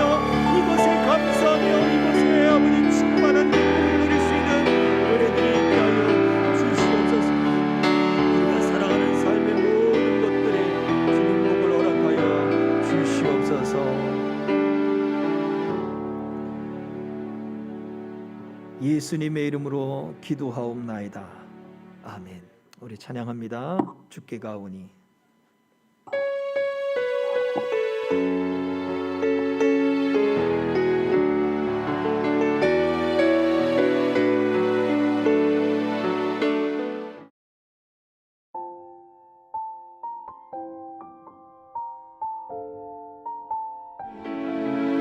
찬양하며 이곳에 감사하며 이곳에 아버지 충만한 기쁨을 누릴 수 있는 은혜들이 있게 하여 주시옵소서. 우리가 살아가는 삶의 모든 것들에 주님 복을 허락하여 주시옵소서. 예수님의 이름으로 기도하옵나이다. 아멘. 우리 찬양합니다. 주께 가오니.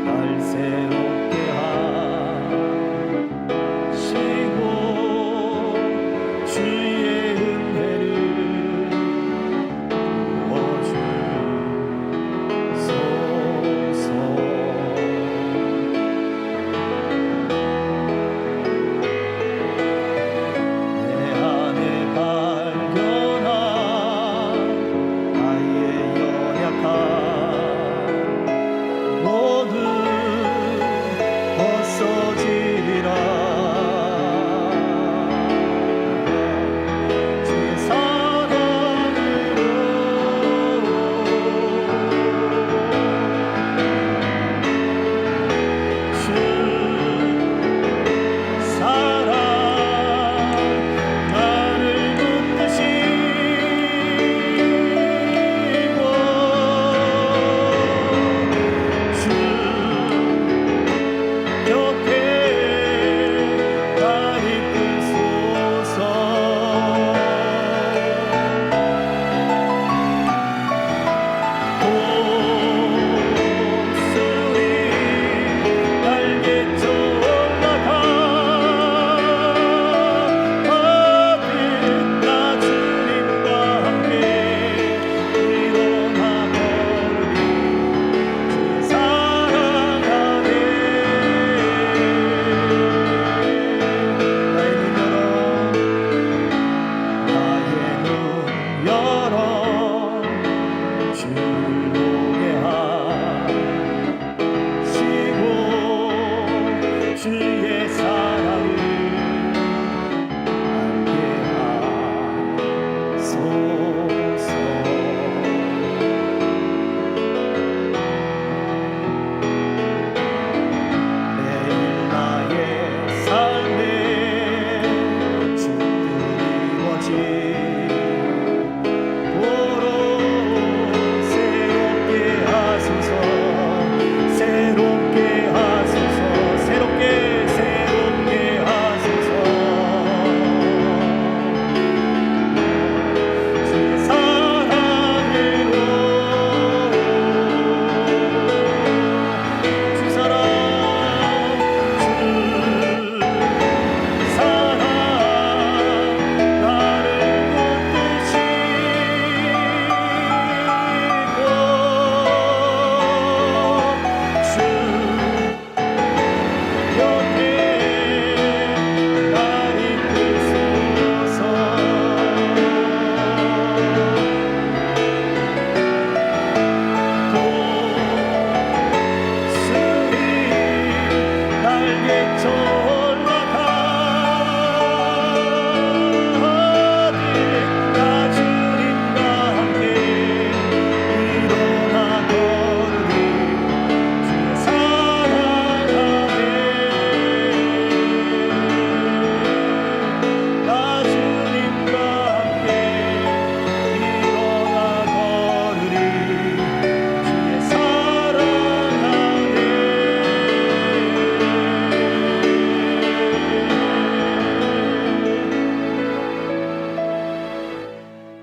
날 새롭게 하시고 주의 은혜를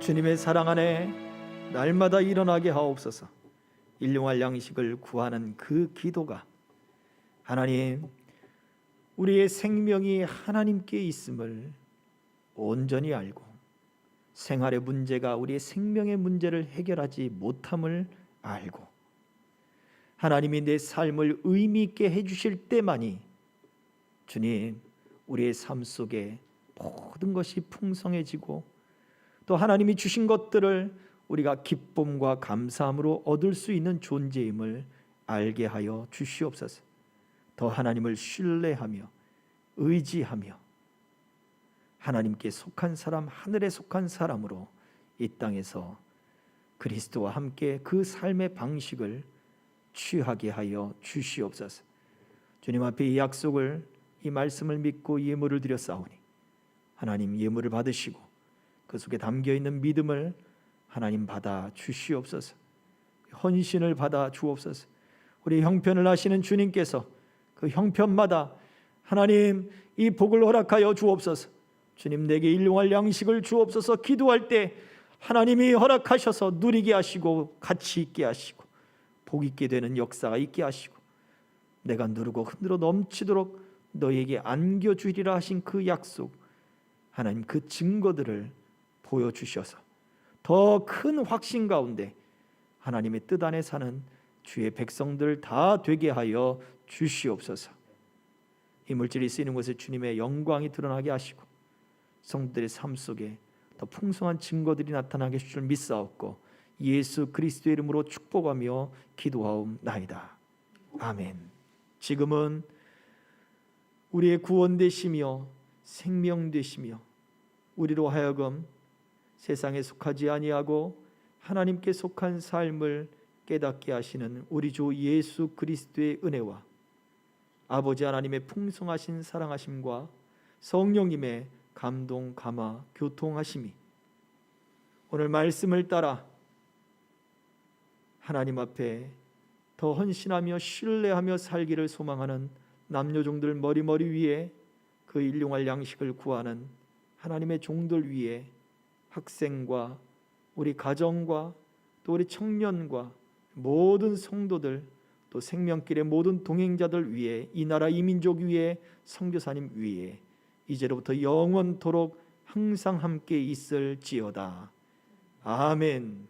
주님의 사랑 안에 날마다 일어나게 하옵소서. 일용할 양식을 구하는 그 기도가 하나님, 우리의 생명이 하나님께 있음을 온전히 알고 생활의 문제가 우리의 생명의 문제를 해결하지 못함을 알고 하나님이 내 삶을 의미 있게 해주실 때만이 주님, 우리의 삶 속에 모든 것이 풍성해지고 또 하나님이 주신 것들을 우리가 기쁨과 감사함으로 얻을 수 있는 존재임을 알게 하여 주시옵소서. 더 하나님을 신뢰하며 의지하며 하나님께 속한 사람, 하늘에 속한 사람으로 이 땅에서 그리스도와 함께 그 삶의 방식을 취하게 하여 주시옵소서. 주님 앞에 이 약속을, 이 말씀을 믿고 예물을 드려 싸우니 하나님 예물을 받으시고 그 속에 담겨있는 믿음을 하나님 받아 주시옵소서. 헌신을 받아 주옵소서. 우리 형편을 아시는 주님께서 그 형편마다 하나님 이 복을 허락하여 주옵소서. 주님 내게 일용할 양식을 주옵소서. 기도할 때 하나님이 허락하셔서 누리게 하시고 가치 있게 하시고 복 있게 되는 역사가 있게 하시고 내가 누르고 흔들어 넘치도록 너에게 안겨주리라 하신 그 약속, 하나님 그 증거들을 보여주셔서 더 큰 확신 가운데 하나님의 뜻 안에 사는 주의 백성들 다 되게 하여 주시옵소서. 이 물질이 쓰이는 곳에 주님의 영광이 드러나게 하시고 성도들의 삶 속에 더 풍성한 증거들이 나타나게 하실 줄 믿사옵고 예수 그리스도의 이름으로 축복하며 기도하옵나이다. 아멘. 지금은 우리의 구원 되시며 생명 되시며 우리로 하여금 세상에 속하지 아니하고 하나님께 속한 삶을 깨닫게 하시는 우리 주 예수 그리스도의 은혜와 아버지 하나님의 풍성하신 사랑하심과 성령님의 감동, 감화, 교통하심이 오늘 말씀을 따라 하나님 앞에 더 헌신하며 신뢰하며 살기를 소망하는 남녀종들 머리 위에 그 일용할 양식을 구하는 하나님의 종들 위에 학생과 우리 가정과 또 우리 청년과 모든 성도들 또 생명길의 모든 동행자들 위에 이 나라 이 민족 위에 선교사님 위에 이제로부터 영원토록 항상 함께 있을지어다. 아멘.